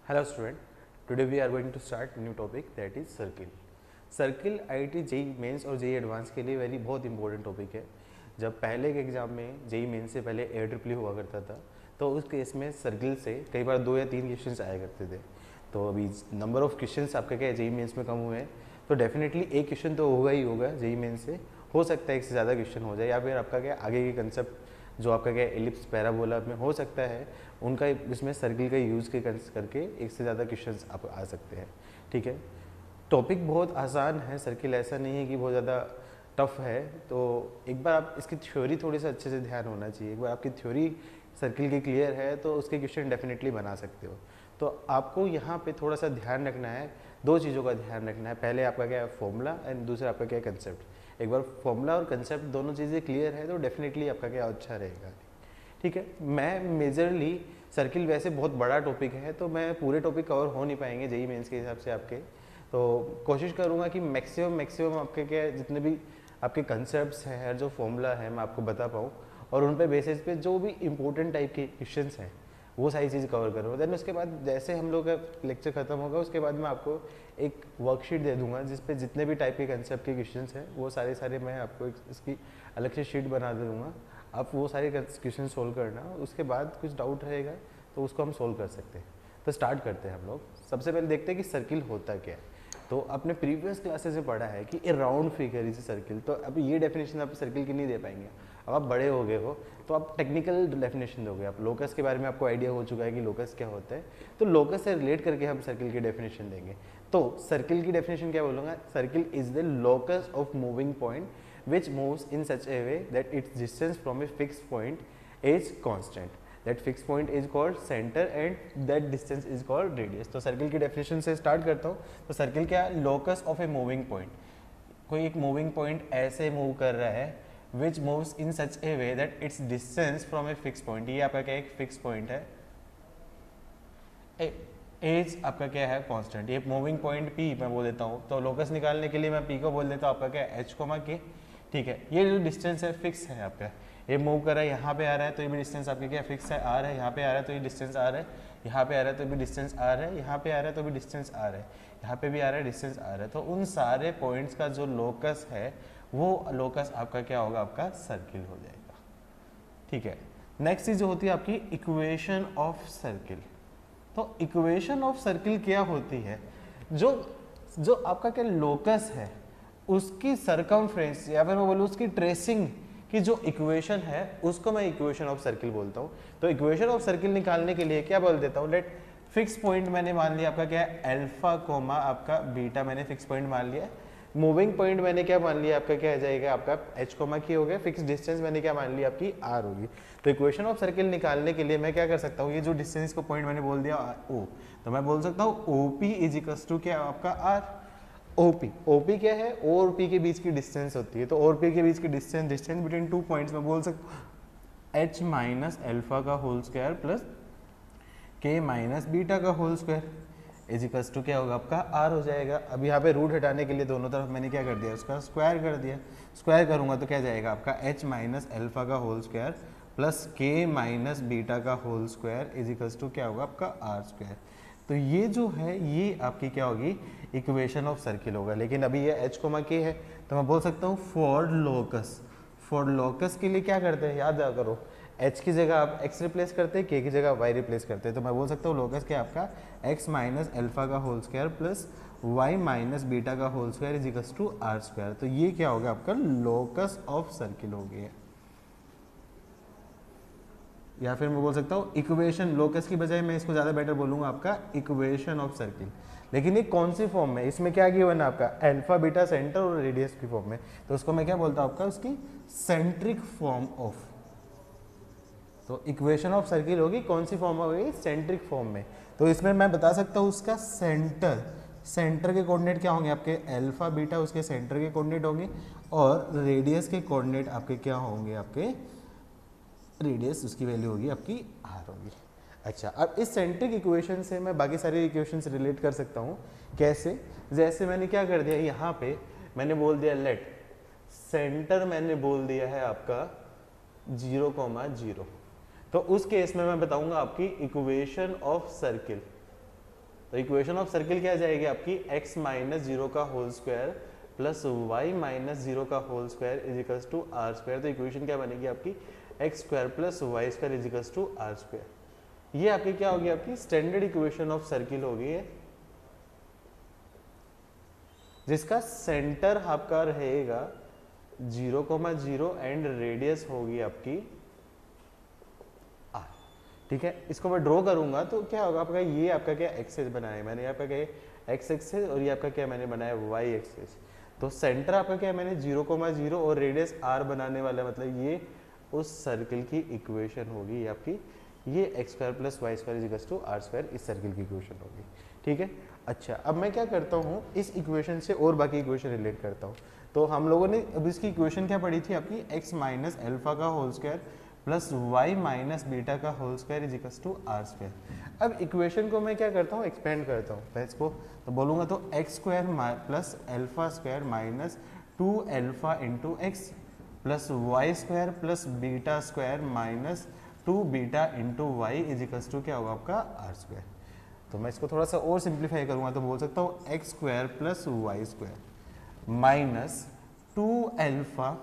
Hello student, today we are going to start new topic that is circle. Circle IIT JEE mains और JEE advance के लिए very बहुत important topic है। जब पहले के एग्जाम में जेई मेंस से पहले AAAA हुआ करता था तो उस केस में सर्किल से कई बार 2 या 3 क्वेश्चंस आया करते थे। तो अभी नंबर ऑफ क्वेश्चंस आपका क्या है जेई मेंस में कम हुए हैं, तो डेफिनेटली एक क्वेश्चन तो होगा ही होगा जेई मेंस से, हो सकता है एक से ज़्यादा क्वेश्चन हो जाए, या फिर आपका क्या आगे के कंसेप्ट जो आपका क्या एलिप्स पैराबोला में हो सकता है उनका इसमें सर्किल का यूज़ करके एक से ज़्यादा क्वेश्चंस आप आ सकते हैं। ठीक है, टॉपिक बहुत आसान है, सर्किल ऐसा नहीं है कि बहुत ज़्यादा टफ है। तो एक बार आप इसकी थ्योरी थोड़ी सा अच्छे से ध्यान होना चाहिए। एक बार आपकी थ्योरी सर्किल की क्लियर है तो उसके क्वेश्चन डेफिनेटली बना सकते हो। तो आपको यहाँ पे थोड़ा सा ध्यान रखना है, 2 चीज़ों का ध्यान रखना है। पहले आपका क्या है फॉर्मूला एंड दूसरा आपका क्या है कंसेप्ट। एक बार फॉर्मूला और कंसेप्ट दोनों चीज़ें क्लियर है तो डेफिनेटली आपका क्या अच्छा रहेगा। ठीक है, मैं मेजरली सर्किल वैसे बहुत बड़ा टॉपिक है तो मैं पूरे टॉपिक कवर हो नहीं पाएंगे जेई मेंस के हिसाब से आपके, तो कोशिश करूँगा कि मैक्सिमम आपके क्या जितने भी आपके कंसेप्ट्स हैं, जो फॉर्मूला है मैं आपको बता पाऊँ और उन पे बेसिस पे जो भी इम्पोर्टेंट टाइप के क्वेश्चंस हैं वो सारी चीज़ कवर करूँगा। देन उसके बाद जैसे हम लोग का लेक्चर खत्म होगा उसके बाद मैं आपको एक वर्कशीट दे दूंगा जिस पे जितने भी टाइप के कंसेप्ट के क्वेश्चंस हैं वो सारे मैं आपको इसकी अलग से शीट बना दे दूँगा। आप वो सारे क्वेश्चन सोल्व करना, उसके बाद कुछ डाउट रहेगा तो उसको हम सोल्व कर सकते हैं। तो स्टार्ट करते हैं हम लोग। सबसे पहले देखते हैं कि सर्किल होता क्या है। तो आपने प्रीवियस क्लासेस में पढ़ा है कि A round figure is circle. तो अभी ये डेफिनेशन आप सर्किल की नहीं दे पाएंगे। अब आप बड़े हो गए हो तो आप टेक्निकल डेफिनेशन दोगे। आप लोकस के बारे में आपको आइडिया हो चुका है कि लोकस क्या होता है, तो लोकस से रिलेट करके हम सर्किल की डेफिनेशन देंगे। तो सर्किल की डेफिनेशन क्या बोलूँगा, circle is the locus of moving point which moves in such a way that its distance from a fixed point is constant. That fixed point is called center and that distance is called radius. तो circle की definition से start करता हूँ। तो circle क्या है, locus of a moving point. कोई एक मूविंग पॉइंट ऐसे मूव कर रहा है which moves in such a way that its distance from a fixed point, ये आपका क्या एक फिक्स पॉइंट है, एज आपका क्या है कांस्टेंट। ये मूविंग पॉइंट P मैं बोल देता हूँ, तो लोकस निकालने के लिए मैं P को बोल देता हूँ आपका क्या है H, K। ठीक है, ये जो डिस्टेंस है फिक्स है आपका, ये मूव कर रहा है, यहाँ पे आ रहा है तो ये भी डिस्टेंस आपके क्या फिक्स है, आ रहा है, यहाँ पे आ रहा है तो ये डिस्टेंस आ रहा है, यहाँ पे आ रहा है तो भी डिस्टेंस आ रहा है, यहाँ पे आ रहा है तो भी डिस्टेंस आ रहा है, यहाँ पे भी आ रहा है डिस्टेंस आ रहा है। तो उन सारे पॉइंट्स का जो लोकस है वो लोकस आपका क्या होगा, आपका सर्किल हो जाएगा। ठीक है, नेक्स्ट चीज जो होती है आपकी इक्वेशन ऑफ सर्किल। तो इक्वेशन ऑफ सर्किल क्या होती है, जो आपका क्या लोकस है उसकी सरकमफ्रेंस या फिर मैं बोलूँ उसकी ट्रेसिंग की जो इक्वेशन है उसको मैं इक्वेशन ऑफ सर्किल बोलता हूँ। तो इक्वेशन ऑफ सर्किल निकालने के लिए क्या बोल देता हूँ, लेट फिक्स पॉइंट मैंने मान लिया आपका क्या है अल्फा कोमा आपका बीटा, मैंने फिक्स पॉइंट मान लिया। मूविंग पॉइंट मैंने क्या मान लिया आपका क्या आ जाएगा आपका एच कोमा की हो गया। फिक्स डिस्टेंस मैंने क्या मान लिया आपकी आर होगी। तो इक्वेशन ऑफ सर्किल निकालने के लिए मैं क्या कर सकता हूँ, ये जो डिस्टेंस को पॉइंट मैंने बोल दिया ओ, तो मैं बोल सकता हूँ ओपी इज इक्वल्स टू क्या आपका आर। ओपी क्या है, ओ और पी के बीच की डिस्टेंस होती है। तो ओ और पी के बीच की डिस्टेंस बिटवीन 2 पॉइंट्स में बोल सकता हूँ एच माइनस एल्फा का whole square plus k minus beta का whole square is equals to क्या होगा आपका आर हो जाएगा। अब यहाँ पे रूट हटाने के लिए दोनों तरफ मैंने क्या कर दिया, उसका स्क्वायर कर दिया। स्क्वायर करूँगा तो क्या जाएगा आपका एच माइनस एल्फा का whole square plus k minus beta का whole square is equals to क्या होगा आपका आर स्क्वायर। तो ये जो है ये आपकी क्या होगी इक्वेशन ऑफ सर्किल होगा। लेकिन अभी ये एच कोमा के है तो मैं बोल सकता हूँ फॉर लोकस। फॉर लोकस के लिए क्या करते हैं, याद करो, एच की जगह आप एक्स रिप्लेस करते हैं, के की जगह वाई रिप्लेस करते हैं। तो मैं बोल सकता हूँ लोकस क्या आपका एक्स माइनस एल्फा का whole square plus y minus beta का whole square is equals to r square. तो ये क्या होगा आपका लोकस ऑफ सर्किल हो गया। या फिर मैं बोल सकता हूँ इक्वेशन, लोकस की बजाय मैं इसको ज़्यादा बेटर बोलूँगा आपका इक्वेशन ऑफ सर्किल। लेकिन ये कौन सी फॉर्म में, इसमें क्या गिवन है आपका अल्फा बीटा सेंटर और रेडियस की फॉर्म में, तो उसको मैं क्या बोलता हूँ आपका उसकी सेंट्रिक फॉर्म ऑफ। तो इक्वेशन ऑफ सर्किल होगी कौन सी फॉर्म होगी, सेंट्रिक फॉर्म में। तो इसमें मैं बता सकता हूँ उसका सेंटर के कोऑर्डिनेट क्या होंगे आपके अल्फा बीटा, उसके सेंटर के कोऑर्डिनेट होंगे, और रेडियस के कोऑर्डिनेट आपके क्या होंगे, आपके रेडियस उसकी वैल्यू होगी आपकी आर होगी। अच्छा, अब इस सेंट्रिक इक्वेशन से मैं बाकी सारी इक्वेशन से रिलेट कर सकता हूँ। कैसे, जैसे मैंने क्या कर दिया यहाँ पे मैंने बोल दिया लेट सेंटर, मैंने बोल दिया है आपका 0,0। तो उस केस में मैं बताऊंगा आपकी इक्वेशन ऑफ सर्किल। तो इक्वेशन ऑफ सर्किल क्या जाएगी आपकी x माइनस जीरो का whole square plus y minus zero का whole square is equals to r square. तो इक्वेशन क्या बनेगी आपकी x square plus y square is equals to r square. ये आपकी क्या होगी आपकी स्टैंडर्ड इक्वेशन ऑफ सर्किल होगी है, जिसका सेंटर आपका रहेगा 0,0 एंड रेडियस होगी आपकी r। ठीक है, इसको मैं ड्रॉ करूंगा तो क्या होगा आपका, ये आपका क्या एक्सेस बनाया है मैंने, आपका क्या एक्स एक्सेस और ये आपका क्या मैंने बनाया वाई एक्सेस। तो सेंटर आपका क्या है मैंने 0,0 और रेडियस r बनाने वाला, मतलब ये उस सर्किल की इक्वेशन होगी ये आपकी, ये x square plus y square is equals to r square इस सर्किल की इक्वेशन होगी। ठीक है, अच्छा अब मैं क्या करता हूँ इस इक्वेशन से और बाकी इक्वेशन रिलेट करता हूँ। तो हम लोगों ने अब इसकी इक्वेशन क्या पढ़ी थी आपकी, एक्स माइनस एल्फा का whole square plus y minus beta का whole square is equals to r square. अब इक्वेशन को मैं क्या करता हूँ एक्सपेंड करता हूँ, मैं इसको तो बोलूँगा तो x square plus alpha square minus 2 alpha into x plus y square plus beta square minus 2 beta into y is equals to क्या होगा आपका आर स्क्वायर। तो मैं इसको थोड़ा सा और सिंप्लीफाई करूँगा तो बोल सकता हूँ x square plus y square minus 2 alpha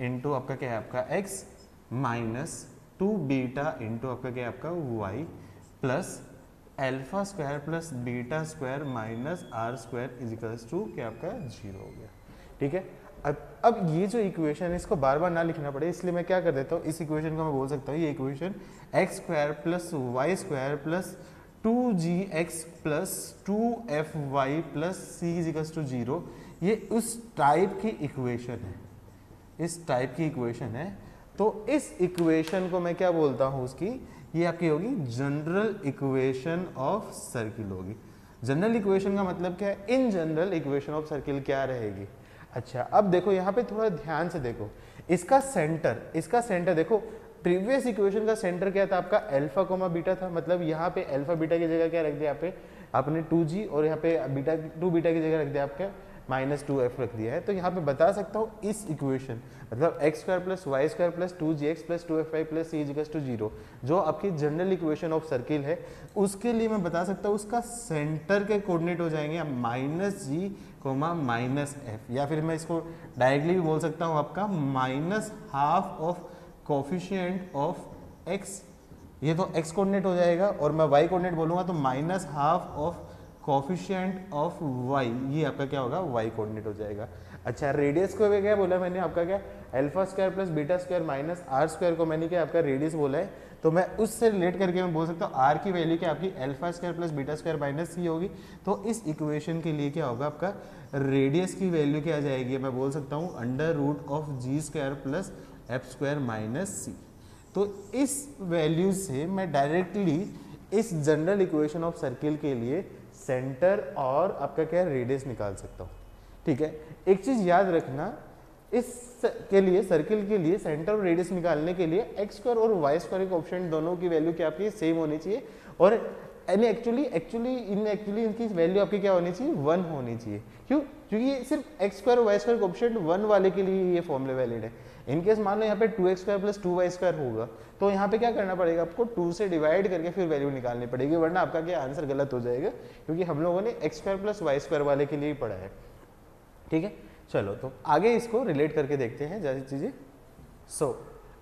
into आपका क्या है आपका एक्स माइनस 2 बीटा इंटू आपका क्या है आपका y plus alpha square plus beta square minus r square is equals to क्या आपका 0 हो गया। ठीक है, अब ये जो इक्वेशन है इसको बार बार ना लिखना पड़े इसलिए मैं क्या कर देता हूँ, इस इक्वेशन को मैं बोल सकता हूँ ये equation x square plus y square plus 2gx plus 2fy plus c is equals to 0, ये उस टाइप की इक्वेशन है, इस टाइप की इक्वेशन है। तो इस इक्वेशन को मैं क्या बोलता हूँ उसकी, ये आपकी होगी जनरल इक्वेशन ऑफ सर्किल होगी। जनरल इक्वेशन का मतलब क्या है, in general equation of circle क्या रहेगी। अच्छा अब देखो यहाँ पे थोड़ा ध्यान से देखो, इसका सेंटर देखो, प्रीवियस इक्वेशन का सेंटर क्या था आपका अल्फा कोमा बीटा था, मतलब यहाँ पे अल्फा बीटा की जगह क्या रख दिया यहाँ पे आपने 2g और यहाँ पे बीटा 2 बीटा की जगह रख दिया आपका माइनस 2f रख दिया है। तो यहाँ पे बता सकता हूँ इस इक्वेशन मतलब x square plus y square plus 2gx plus 2fy plus c equals to 0 जो आपकी जनरल इक्वेशन ऑफ सर्किल है, उसके लिए मैं बता सकता हूँ उसका सेंटर के कोऑर्डिनेट हो जाएंगे माइनस जी कोमा माइनस एफ, या फिर मैं इसको डायरेक्टली भी बोल सकता हूँ आपका minus half of coefficient of x, ये तो एक्स कोऑर्डिनेट हो जाएगा, और मैं वाई कोऑर्डिनेट बोलूँगा तो minus half of coefficient of y, ये आपका क्या होगा वाई कोऑर्डिनेट हो जाएगा। अच्छा रेडियस को क्या बोला मैंने आपका क्या alpha square plus beta square minus r square को मैंने क्या आपका रेडियस बोला है, तो मैं उससे रिलेट करके मैं बोल सकता हूँ आर की वैल्यू क्या आपकी alpha square plus beta square minus c होगी। तो इस इक्वेशन के लिए क्या होगा आपका रेडियस की वैल्यू क्या आ जाएगी, मैं बोल सकता हूँ under root of g square plus F square minus सी। तो इस वैल्यू से मैं डायरेक्टली इस जनरल इक्वेशन ऑफ सर्किल के लिए सेंटर और आपका क्या रेडियस निकाल सकता हूँ। ठीक है, एक चीज याद रखना, इस के लिए सर्किल के लिए सेंटर और रेडियस निकालने के लिए एक्स स्क्वायर और वाई स्क्वायर के ऑप्शन दोनों की वैल्यू क्या आपकी सेम होनी चाहिए, और एक्चुअली इनकी वैल्यू आपकी क्या होनी चाहिए 1 होनी चाहिए। क्यों, क्योंकि सिर्फ एक्स स्क्वायर और वाई स्क्वायर ऑप्शन 1 वाले के लिए ये फॉर्मूला वैलिड है। इनकेस मान लो यहाँ पे 2x square plus 2y square होगा तो यहाँ पे क्या करना पड़ेगा आपको 2 से डिवाइड करके फिर वैल्यू निकालनी पड़ेगी, वरना आपका क्या आंसर गलत हो जाएगा, क्योंकि हम लोगों ने x square plus y square वाले के लिए ही पढ़ा है। ठीक है, चलो तो आगे इसको रिलेट करके देखते हैं जैसी चीजें।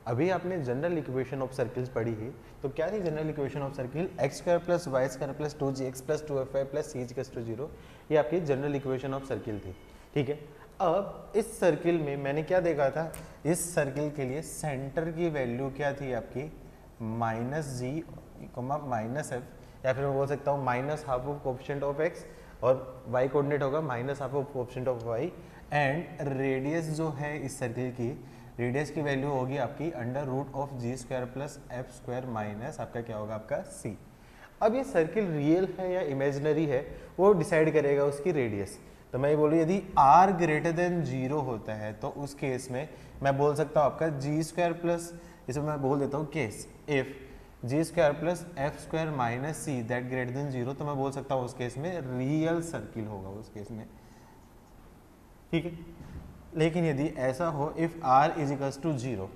अभी आपने जनरल इक्वेशन ऑफ सर्किल्स पढ़ी है, तो क्या थी general equation of circle, x square plus y square plus 2gx plus 2fy plus c equals to 0, ये आपकी जनरल इक्वेशन ऑफ सर्किल थी। ठीक है, अब इस सर्किल में मैंने क्या देखा था, इस सर्किल के लिए सेंटर की वैल्यू क्या थी आपकी माइनस जी माइनस एफ, या फिर मैं बोल सकता हूँ minus half of coefficient of x, और वाई कोऑर्डिनेट होगा minus half of coefficient of y, and radius जो है इस सर्किल की रेडियस की वैल्यू होगी आपकी under root of g square plus F square minus आपका क्या होगा आपका सी। अब ये सर्किल रियल है या इमेजिनरी है वो डिसाइड करेगा उसकी रेडियस। तो मैं ये बोलूँ यदि r ग्रेटर देन 0 होता है तो उस केस में मैं बोल सकता हूँ आपका जी स्क्वायर प्लस, इसमें मैं बोल देता हूँ case if g square plus F square minus c that greater than 0, तो मैं बोल सकता हूँ उस केस में रियल सर्किल होगा उस केस में। ठीक है, लेकिन यदि ऐसा हो if r is equals to 0,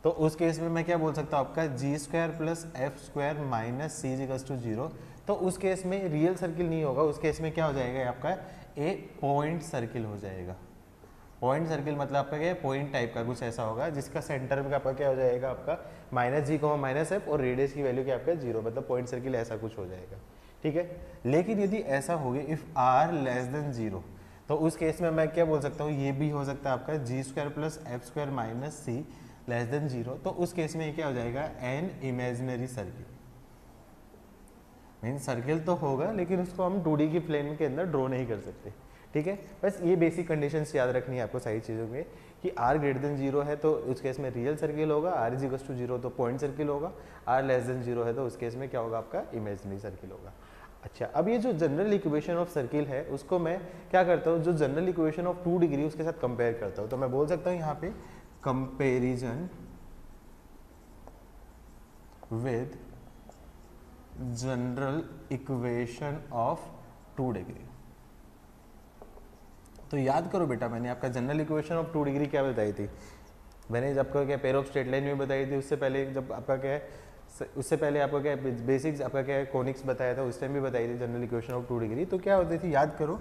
तो उस केस में मैं क्या बोल सकता हूँ आपका g square plus F square minus c equals to 0। तो उस केस में रियल सर्किल नहीं होगा, उस केस में क्या हो जाएगा आपका ए पॉइंट सर्किल हो जाएगा। पॉइंट सर्किल मतलब आपका क्या है, पॉइंट टाइप का कुछ ऐसा होगा जिसका सेंटर में आपका क्या हो जाएगा आपका माइनस जी को माइनस एफ और रेडियस की वैल्यू क्या आपका 0, मतलब पॉइंट सर्किल ऐसा कुछ हो जाएगा। ठीक है, लेकिन यदि ऐसा हो गया इफ आर लेस देन 0, तो उस केस में मैं क्या बोल सकता हूँ, ये भी हो सकता है आपका g square plus F square minus c less than 0। तो उस केस में ये क्या हो जाएगा an imaginary circle. Mean circle तो होगा लेकिन उसको हम 2D की प्लेन के अंदर ड्रॉ नहीं कर सकते। ठीक है, बस ये बेसिक कंडीशंस याद रखनी है आपको सारी चीज़ों में कि r ग्रेटर देन 0 है तो उस केस में रियल सर्किल होगा, r इज इक्वल्स टू 0 तो पॉइंट सर्किल होगा, r लेस देन 0 है तो उस केस में क्या होगा आपका इमेजिनरी सर्किल होगा। अच्छा, अब ये जो जनरल इक्वेशन ऑफ सर्किल है उसको मैं क्या करता हूँ, जो जनरल इक्वेशन ऑफ 2 डिग्री उसके साथ कंपेयर करता हूँ। तो मैं बोल सकता हूँ यहाँ पे comparison with general equation of 2 degree. तो याद करो बेटा, मैंने आपका जनरल इक्वेशन ऑफ 2 डिग्री क्या बताई थी, मैंने जब आपका क्या पेयर ऑफ स्ट्रेट लाइन में बताई थी, उससे पहले जब आपका क्या है, उससे पहले आपका क्या बेसिक्स आपका क्या है कोनिक्स बताया था, उस टाइम भी बताई थी जनरल इक्वेशन ऑफ 2 डिग्री। तो क्या होती थी याद करो,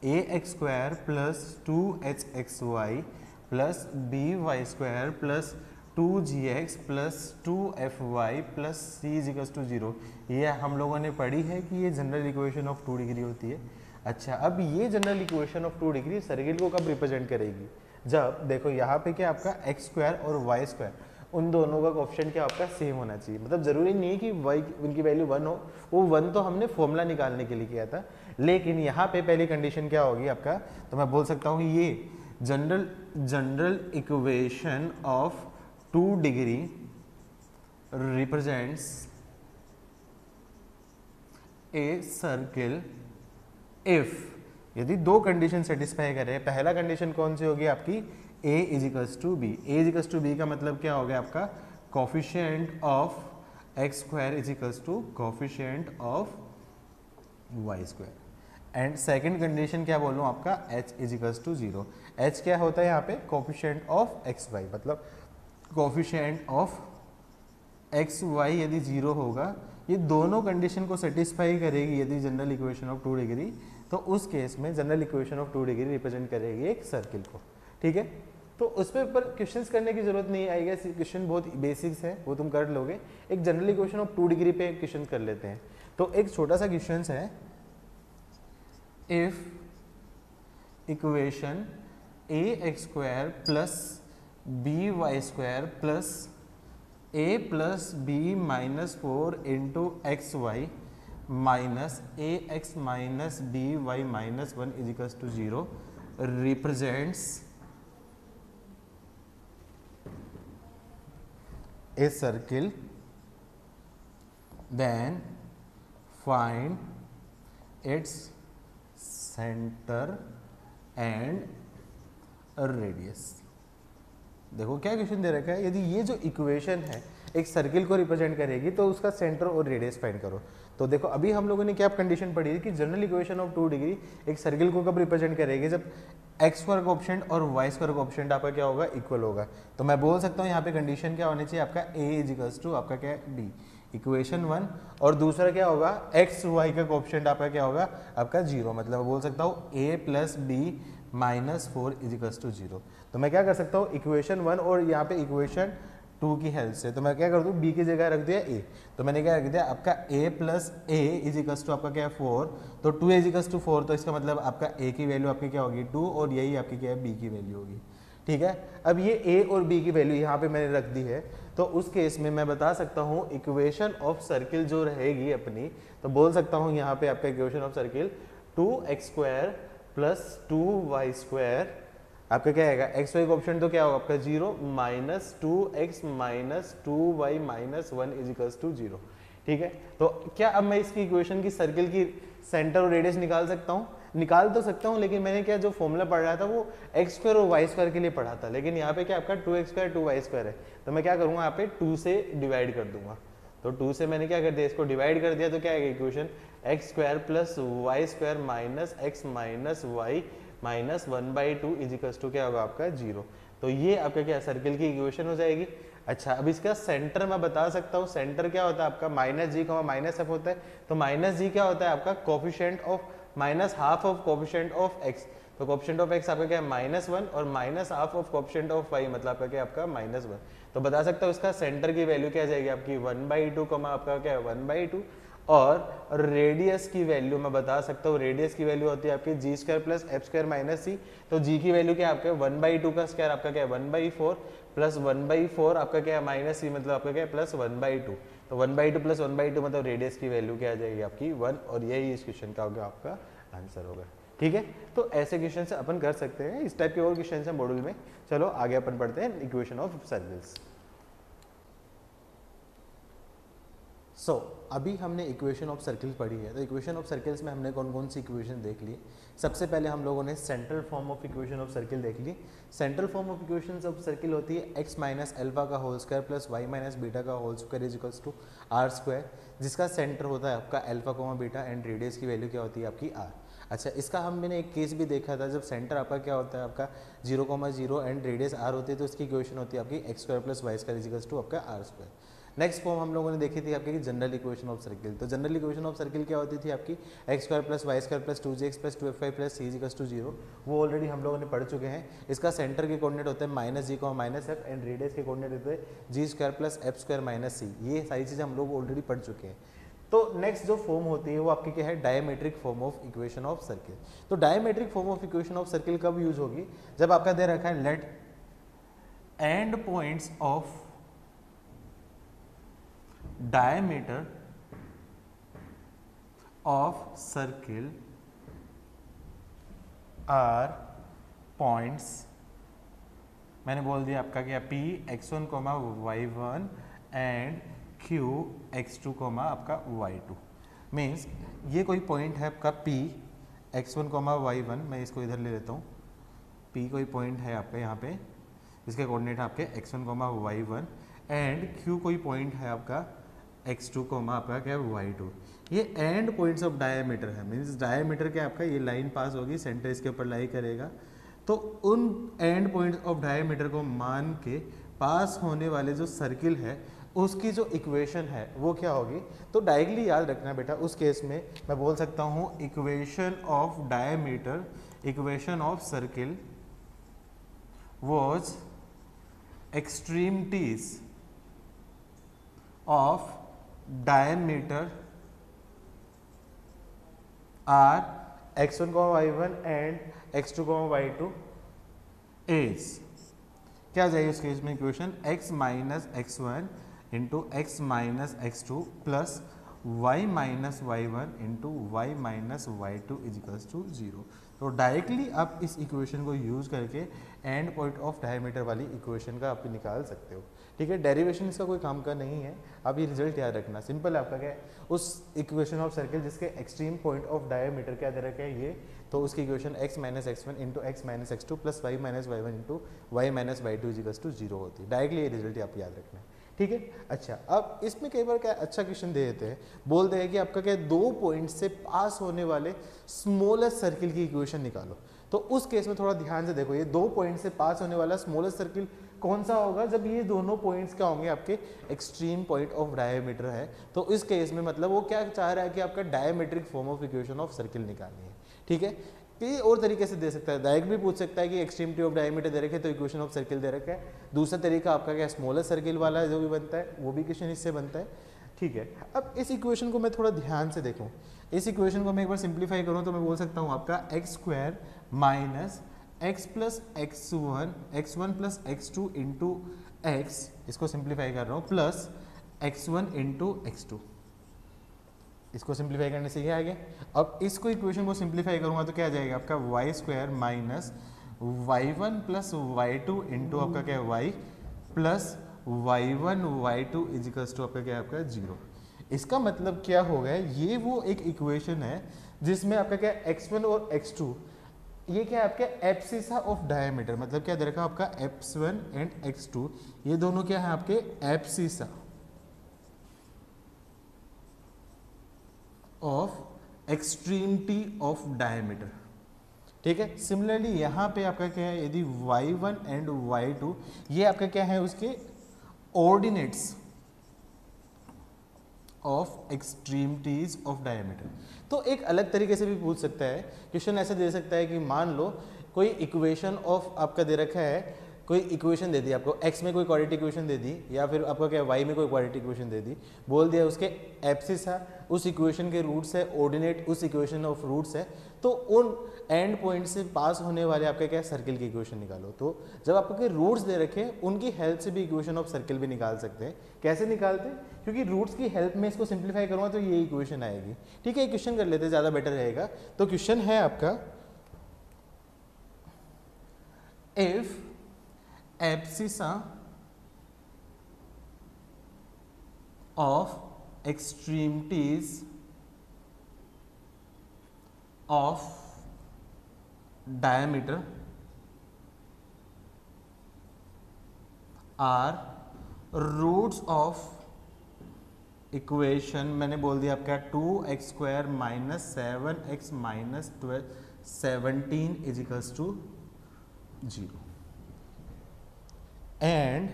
a x square plus 2h xy plus b y square plus 2gx plus 2fy plus c is equals to 0। ये हम लोगों ने पढ़ी है कि ये जनरल इक्वेशन ऑफ 2 डिग्री होती है। अच्छा, अब ये general equation of 2 degree circle को कब रिप्रेजेंट करेगी, जब देखो यहाँ पे क्या आपका एक्स स्क्वायर और वाई स्क्वायर उन दोनों का कोएफिशिएंट क्या आपका सेम होना चाहिए। मतलब जरूरी नहीं है कि वाई उनकी वैल्यू 1 हो, वो 1 तो हमने फॉर्मूला निकालने के लिए किया था, लेकिन यहाँ पे पहली कंडीशन क्या होगी आपका, तो मैं बोल सकता हूँ ये general equation of 2 degree represents a circle if, यदि दो कंडीशन सेटिस्फाई कर रहे हैं। पहला कंडीशन कौन सी होगी आपकी, a is equals to be. a is equals to be का मतलब क्या हो गया आपका coefficient of x square is equals to coefficient of Y square. And second condition क्या बोल रहा हूँ आपका h is equals to 0। h क्या होता है यहाँ पे कोफिशिएंट ऑफ एक्स वाई, मतलब कोफिशिएंट ऑफ एक्स वाई यदि 0 होगा, ये दोनों कंडीशन को सेटिस्फाई करेगी यदि जनरल इक्वेशन ऑफ 2 डिग्री, तो उस केस में general equation of 2 degree represent करेगी एक सर्किल को। ठीक है, तो उस पर क्वेश्चंस करने की जरूरत नहीं आएगी, क्वेश्चन बहुत बेसिक्स है वो तुम कर लोगे। एक जनरल इक्वेशन ऑफ 2 डिग्री पे क्वेश्चन कर लेते हैं। तो एक छोटा सा क्वेश्चन है, if equation a x square plus b y square plus a plus b minus 4 into x y minus a x minus b y minus 1 is equals to 0 represents a circle, then find its centre and radius. देखो क्या question दे रखा है, यदि ये जो equation है एक circle को रिप्रेजेंट करेगी तो उसका सेंटर और रेडियस फाइंड करो। तो देखो अभी हम लोगों ने क्या कंडीशन पढ़ी है कि जनरल इक्वेशन ऑफ 2 डिग्री एक सर्किल को कब रिप्रेजेंट करेगी, जब एक्स स्क्वायर कोएफिशिएंट और वाई स्क्वायर कोएफिशिएंट आपका क्या होगा इक्वल होगा। तो मैं बोल सकता हूँ यहाँ पे कंडीशन क्या होनी चाहिए आपका a इज इक्वल्स टू आपका क्या है b, इक्वेशन 1, और दूसरा क्या होगा एक्स वाई का कोएफिशिएंट आपका क्या होगा आपका 0, मतलब मैं बोल सकता हूँ a plus b minus 4 is equals to 0। तो मैं क्या कर सकता हूँ इक्वेशन 1 और यहाँ पे इक्वेशन 2 की हेल्प से, तो मैं क्या कर दूँ b की जगह रख दिया a, तो मैंने क्या रख दिया आपका a plus a is equals to आपका क्या है 4, तो 2 इज इक्वल्स टू 4, तो इसका मतलब आपका a की वैल्यू आपकी क्या होगी 2 और यही आपकी क्या है b की वैल्यू होगी। ठीक है, अब ये a और b की वैल्यू यहाँ पे मैंने रख दी है, तो उस केस में मैं बता सकता हूँ इक्वेशन ऑफ सर्किल जो रहेगी अपनी, तो बोल सकता हूँ यहाँ पे आपका equation of circle 2x square plus 2y square आपका क्या आएगा, एक्स वाई का ऑप्शन तो क्या होगा आपका 0 minus 2x minus 2y minus 1 is equals to 0। ठीक है, तो क्या अब मैं इसकी इक्वेशन की सर्किल की सेंटर और रेडियस निकाल सकता हूँ, निकाल तो सकता हूँ, लेकिन मैंने क्या जो फॉर्मूला पढ़ रहा था वो एक्स स्क्वायर और वाई स्क्वायर के लिए पढ़ा था, लेकिन यहाँ पे क्या आपका 2x स्क्वायर 2y स्क्वायर है, तो मैं क्या करूँगा यहाँ पे 2 से डिवाइड कर दूंगा। तो 2 से मैंने क्या कर दिया इसको डिवाइड कर दिया, तो क्या आएगा equation x square plus y square minus x minus y minus 1/2 is equals to क्या होगा आपका 0। तो ये आपका क्या सर्किल की इक्वेशन हो जाएगी। अच्छा, अब इसका सेंटर मैं बता सकता हूँ, सेंटर क्या होता है आपका माइनस जी माइनस एफ होता है, तो माइनस जी क्या होता है आपका coefficient of minus half of coefficient of x, तो कोफिशिएंट ऑफ एक्स आपका क्या है -1 और minus half of coefficient of y मतलब आपका क्या आपका -1, तो बता सकता हूँ इसका सेंटर की वैल्यू क्या जाएगी आपकी 1/2 आपका क्या है 1/2, और रेडियस की वैल्यू मैं बता सकता हूँ, रेडियस की वैल्यू होती है आपकी G square plus F square minus सी, तो जी की वैल्यू क्या है आपके 1/2 का स्क्वायर आपका क्या है 1/4 प्लस 1/4 आपका क्या है माइनस सी मतलब आपका क्या है प्लस 1/2, तो 1/2 प्लस 1/2 मतलब रेडियस की वैल्यू क्या आ जाएगी आपकी 1, और यही इस क्वेश्चन का होगा आपका आंसर होगा। ठीक है, तो ऐसे क्वेश्चन से अपन कर सकते हैं, इस टाइप के और क्वेश्चन है मॉड्यूल में। चलो आगे अपन पढ़ते हैं इक्वेशन ऑफ सर्कल्स। अभी हमने इक्वेशन ऑफ सर्कल्स पढ़ी है, तो इक्वेशन ऑफ सर्कल्स में हमने कौन कौन सी इक्वेशन देख ली। सबसे पहले हम लोगों ने central form of equation of circle देख ली। Central form of equation of circle होती है x माइनस एल्फा का whole square plus y minus beta का whole square is equals to r square, जिसका सेंटर होता है आपका alpha comma beta and radius की वैल्यू क्या होती है आपकी r। अच्छा, इसका हमने एक केस भी देखा था, जब सेंटर आपका क्या होता है आपका 0,0 एंड रेडियस r होती है, तो इसकी इक्वेशन होती है आपकी x square plus y square is equals to आपका आर स्क्वायर। नेक्स्ट फॉर्म हम लोगों ने देखी थी आपकी जनरल इक्वेशन ऑफ सर्कल, तो जनरल इक्वेशन ऑफ सर्कल क्या होती थी आपकी x square plus y square plus 2gx plus 2fy plus c equals to 0, वो ऑलरेडी हम लोगों ने पढ़ चुके हैं। इसका सेंटर के कोऑर्डिनेट होते हैं -g minus f and radius के कोऑर्डिनेट होते हैं g square plus F square minus c, ये सारी चीज़ें हम लोग ऑलरेडी पढ़ चुके हैं। तो नेक्स्ट जो फॉर्म होती है वो आपकी क्या है diametric form of equation of circle. तो diametric form of equation of circle कब यूज होगी, जब आपका दे रखा है let end points of diameter of circle are points, मैंने बोल दिया आपका क्या P x1, y1 and Q x2, आपका y2, मीन्स ये कोई पॉइंट है आपका P x1, y1, मैं इसको इधर ले लेता हूँ, P कोई पॉइंट है आपका यहाँ पे, इसके कोऑर्डिनेट आपके x1, y1 एंड Q कोई पॉइंट है आपका x2, आपका क्या है y2। ये एंड पॉइंट्स ऑफ डायमीटर है, मीन्स डायमीटर क्या आपका ये लाइन पास होगी, सेंटर इसके ऊपर लाई करेगा, तो उन एंड पॉइंट्स ऑफ डायमीटर को मान के पास होने वाले जो सर्किल है उसकी जो इक्वेशन है वो क्या होगी। तो डायरेक्टली याद रखना बेटा, उस केस में मैं बोल सकता हूँ equation of diameter, equation of circle was extremities of diameter are x1, y1 and x2, y2 is क्या जाएगी उस केस में equation x minus x1 into x minus x2 plus y minus y1 into y minus y2 is equals to 0। तो directly आप इस equation को use करके end point of diameter वाली इक्वेशन का आप निकाल सकते हो। ठीक है, डेरिवेशन इसका कोई काम का नहीं है, आप ये रिजल्ट याद रखना, सिंपल है आपका क्या है उस इक्वेशन ऑफ सर्कल जिसके एक्सट्रीम पॉइंट ऑफ डायमीटर क्या दे रखा है ये, तो उसकी equation x minus x1 into x minus x2 plus y minus y1 into y minus y2 is equals to 0 होती है। डायरेक्टली ये रिजल्ट आप याद रखना है। ठीक है, अच्छा अब इसमें कई बार क्या अच्छा क्वेश्चन दे देते हैं, बोलते हैं कि आपका क्या दो पॉइंट से पास होने वाले स्मॉलेस्ट सर्किल की इक्वेशन निकालो। तो उस केस में थोड़ा ध्यान से देखो, ये दो पॉइंट से पास होने वाला स्मॉलेस्ट सर्किल कौन सा होगा, जब ये दोनों पॉइंट्स क्या होंगे आपके एक्सट्रीम पॉइंट ऑफ डायमीटर है। तो इस केस में मतलब वो क्या चाह रहा है कि आपका diametric form of equation of circle निकालनी है। ठीक है, ये और तरीके से दे सकता है, डायरेक्ट भी पूछ सकता है कि एक्सट्रीमिटी ऑफ डायमीटर दे रखे तो इक्वेशन ऑफ सर्किल दे रखा है। दूसरा तरीका आपका क्या स्मॉलेस्ट सर्किल वाला जो भी बनता है वो भी क्वेश्चन इससे बनता है। ठीक है, अब इस इक्वेशन को मैं थोड़ा ध्यान से देखूं, इस इक्वेशन को मैं एक बार सिंप्लीफाई करूं तो मैं बोल सकता हूं आपका x square minus x plus x1 plus x2 into x, इसको सिंप्लीफाई कर रहा हूँ, प्लस x1 इंटू x2, इसको सिंप्लीफाई करने से ये आ गया। अब इसको इक्वेशन को सिंप्लीफाई करूंगा तो क्या आ जाएगा आपका y square minus y1 plus y2 into आपका क्या है y plus y1 y2 is equals to आपका क्या है आपका 0। इसका मतलब क्या हो गया, ये वो एक इक्वेशन है जिसमें आपका क्या x1 और x2 ये क्या है आपका एब्सिसा ऑफ डायमीटर, मतलब क्या दे रखा है आपका x1 एंड x2, ये दोनों क्या है आपके abscissa of extremity of diameter. ठीक है, सिमिलरली यहाँ पे आपका क्या है, यदि y1 एंड y2 ये आपका क्या है उसके ordinates of extremities of diameter. तो एक अलग तरीके से भी पूछ सकता है, क्वेश्चन ऐसे दे सकता है कि मान लो कोई इक्वेशन ऑफ आपका दे रखा है, कोई इक्वेशन दे दी आपको, x में कोई क्वाड्रेटिक इक्वेशन दे दी, या फिर आपका क्या y में कोई क्वाड्रेटिक इक्वेशन दे दी, बोल दिया उसके एब्सिस है, उस इक्वेशन के रूट्स है, ऑर्डिनेट उस इक्वेशन ऑफ रूट्स है, तो उन एंड पॉइंट से पास होने वाले आपके क्या सर्किल की इक्वेशन निकालो। तो जब आपके रूट्स दे रखे उनकी हेल्प से भी इक्वेशन ऑफ सर्किल भी निकाल सकते हैं। कैसे निकालते हैं? क्योंकि रूट्स की हेल्प में इसको सिंप्लीफाई करूँगा तो ये इक्वेशन आएगी। ठीक है, क्वेश्चन कर लेते हैं, ज़्यादा बेटर रहेगा। तो क्वेश्चन है आपका, if abscissa of extremities of diameter are roots of equation, मैंने बोल दिया आपका 2x² minus 7x minus 17 is equals to 0 and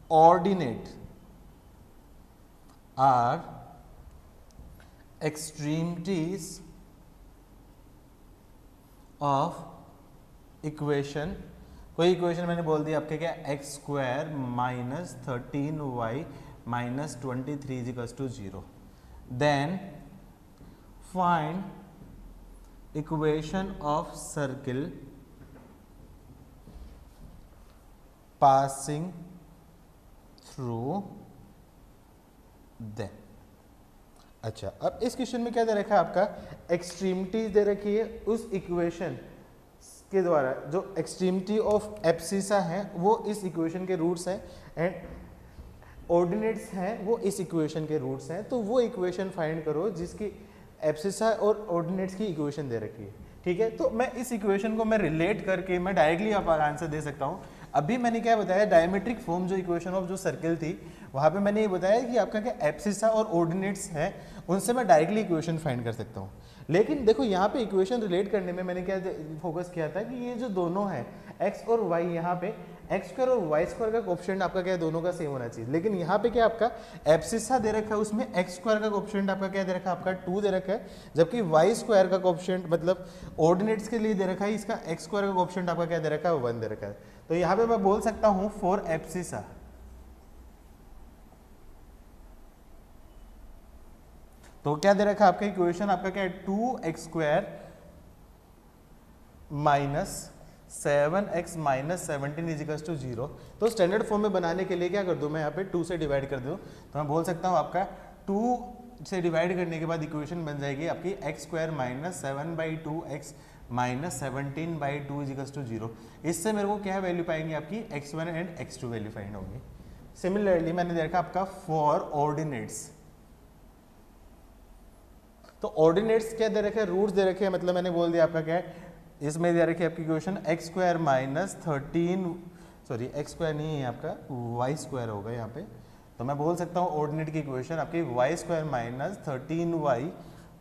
ordinate are extremities of equation, कोई इक्वेशन मैंने बोल दी आपके क्या x² minus 13y minus 23 is equals to 0, then find equation of circle passing through them। अच्छा, अब इस क्वेश्चन में क्या दे रखा है आपका, एक्सट्रीमिटीज दे रखी है, उस इक्वेशन के द्वारा जो एक्सट्रीमिटी ऑफ एब्सिसा है वो इस इक्वेशन के रूट्स हैं, एंड ऑर्डिनेट्स हैं वो इस इक्वेशन के रूट्स हैं। तो वो इक्वेशन फाइंड करो जिसकी एब्सिसा और ऑर्डिनेट्स की इक्वेशन दे रखी है। ठीक है, तो मैं इस इक्वेशन को मैं रिलेट करके मैं डायरेक्टली आप आंसर दे सकता हूँ। अभी मैंने क्या बताया, डायमेट्रिक फॉर्म जो इक्वेशन ऑफ जो सर्किल थी वहाँ पे मैंने ये बताया कि आपका क्या एब्सिसा और ऑर्डिनेट्स हैं, उनसे मैं डायरेक्टली इक्वेशन फाइंड कर सकता हूँ। लेकिन देखो यहाँ पे इक्वेशन रिलेट करने में मैंने क्या फोकस किया था कि ये जो दोनों हैं x और y, यहाँ पे x² और y² का कोएफिशिएंट आपका क्या है, दोनों का सेम होना चाहिए। लेकिन यहाँ पे क्या आपका एब्सिसा दे रखा है, उसमें x² का कोएफिशिएंट आपका क्या दे रखा है, आपका 2 दे रखा है, जबकि y² का कोएफिशिएंट मतलब ऑर्डिनेट्स के लिए दे रखा है, इसका x² का कोएफिशिएंट आपका क्या दे रखा है, 1 दे रखा है। तो यहाँ पे मैं बोल सकता हूँ फॉर एब्सिसा, तो क्या दे रखा है आपका इक्वेशन, आपका क्या है 2x² minus 7x minus 17 is equals to 0। तो स्टैंडर्ड फॉर्म में बनाने के लिए क्या कर दूं मैं, यहाँ पे 2 से डिवाइड कर दूं, तो मैं बोल सकता हूँ आपका 2 से डिवाइड करने के बाद इक्वेशन बन जाएगी आपकी x² minus 7/2x minus 17/2 is equals to 0। इससे मेरे को क्या वैल्यू पाएंगे, आपकी x1 and x2 value find होंगी। सिमिलरली मैंने देखा आपका फॉर ऑर्डिनेट्स, तो ऑर्डिनेट्स क्या दे रखे हैं, रूट्स दे रखे हैं, मतलब मैंने बोल दिया आपका क्या है, इसमें दे रखी है आपकी equation x² minus 13, sorry x² नहीं है आपका y² होगा यहाँ पे। तो मैं बोल सकता हूँ ऑर्डिनेट की इक्वेशन आपकी y² minus 13y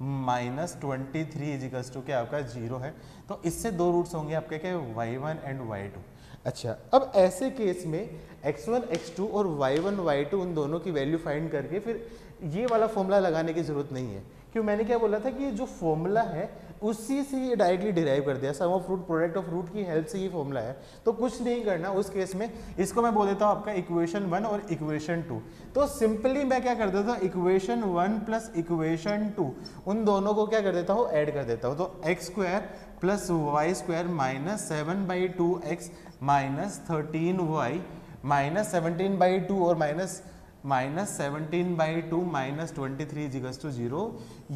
minus 23 is equals to क्या आपका 0 है। तो इससे दो रूट्स होंगे आपके क्या, y1 एंड y2। अच्छा, अब ऐसे केस में x1 x2 और y1 y2 उन दोनों की वैल्यू फाइंड करके फिर ये वाला फॉर्मूला लगाने की जरूरत नहीं है, क्यों, मैंने क्या बोला था कि ये जो फॉर्मूला है उसी से ये डायरेक्टली डिराइव कर दिया, sum of root product of root की हेल्प से ये फॉर्मूला है। तो कुछ नहीं करना उस केस में, इसको मैं बोल देता हूँ आपका इक्वेशन 1 और इक्वेशन 2। तो सिंपली मैं क्या कर देता हूँ, इक्वेशन 1 प्लस इक्वेशन 2 उन दोनों को क्या कर देता हूँ, ऐड कर देता हूँ। तो x² plus y² minus 7/2x minus 13y minus 17/2 और minus 17/2 minus 23 is equals to 0।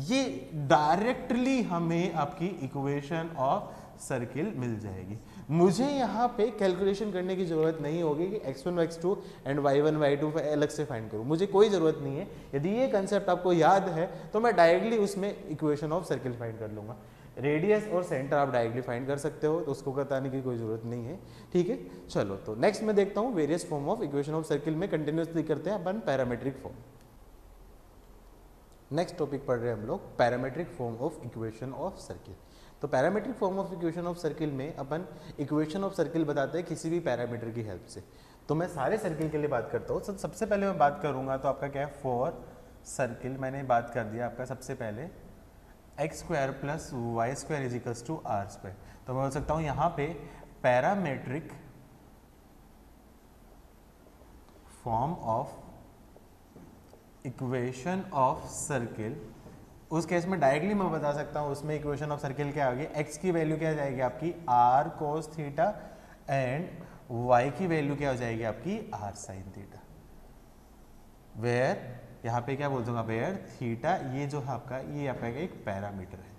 ये डायरेक्टली हमें आपकी इक्वेशन ऑफ सर्किल मिल जाएगी। मुझे यहाँ पे कैलकुलेशन करने की जरूरत नहीं होगी कि x1 x2 and y1 y2 अलग से फाइंड करूँ, मुझे कोई जरूरत नहीं है। यदि ये कंसेप्ट आपको याद है तो मैं डायरेक्टली उसमें इक्वेशन ऑफ सर्किल फाइंड कर लूँगा। रेडियस और सेंटर आप डायरेक्टली फाइंड कर सकते हो, तो उसको बताने की कोई जरूरत नहीं है। ठीक है, चलो तो नेक्स्ट मैं देखता हूँ various form of equation of circle में कंटिन्यूसली करते हैं अपन पैरामेट्रिक फॉर्म। नेक्स्ट टॉपिक पढ़ रहे हैं हम लोग parametric form of equation of circle. तो parametric form of equation of circle में अपन इक्वेशन ऑफ सर्किल बताते हैं किसी भी पैरामीटर की हेल्प से। तो मैं सारे सर्किल के लिए बात करता हूँ। सबसे पहले मैं बात करूँगा तो आपका क्या है, फॉर सर्किल मैंने बात कर दिया आपका सबसे पहले x square plus y square is equals to r square. तो मैं बोल सकता हूँ यहाँ पे parametric form of equation of circle, उस केस में डायरेक्टली मैं बता सकता हूँ उसमें इक्वेशन ऑफ सर्किल क्या होगी, एक्स की वैल्यू क्या हो जाएगी आपकी r cos theta and y की वैल्यू क्या हो जाएगी आपकी आर साइन थीटा, वेयर यहाँ पे क्या बोल दूंगा, वेयर थीटा ये जो है आपका ये आपका एक पैरामीटर है।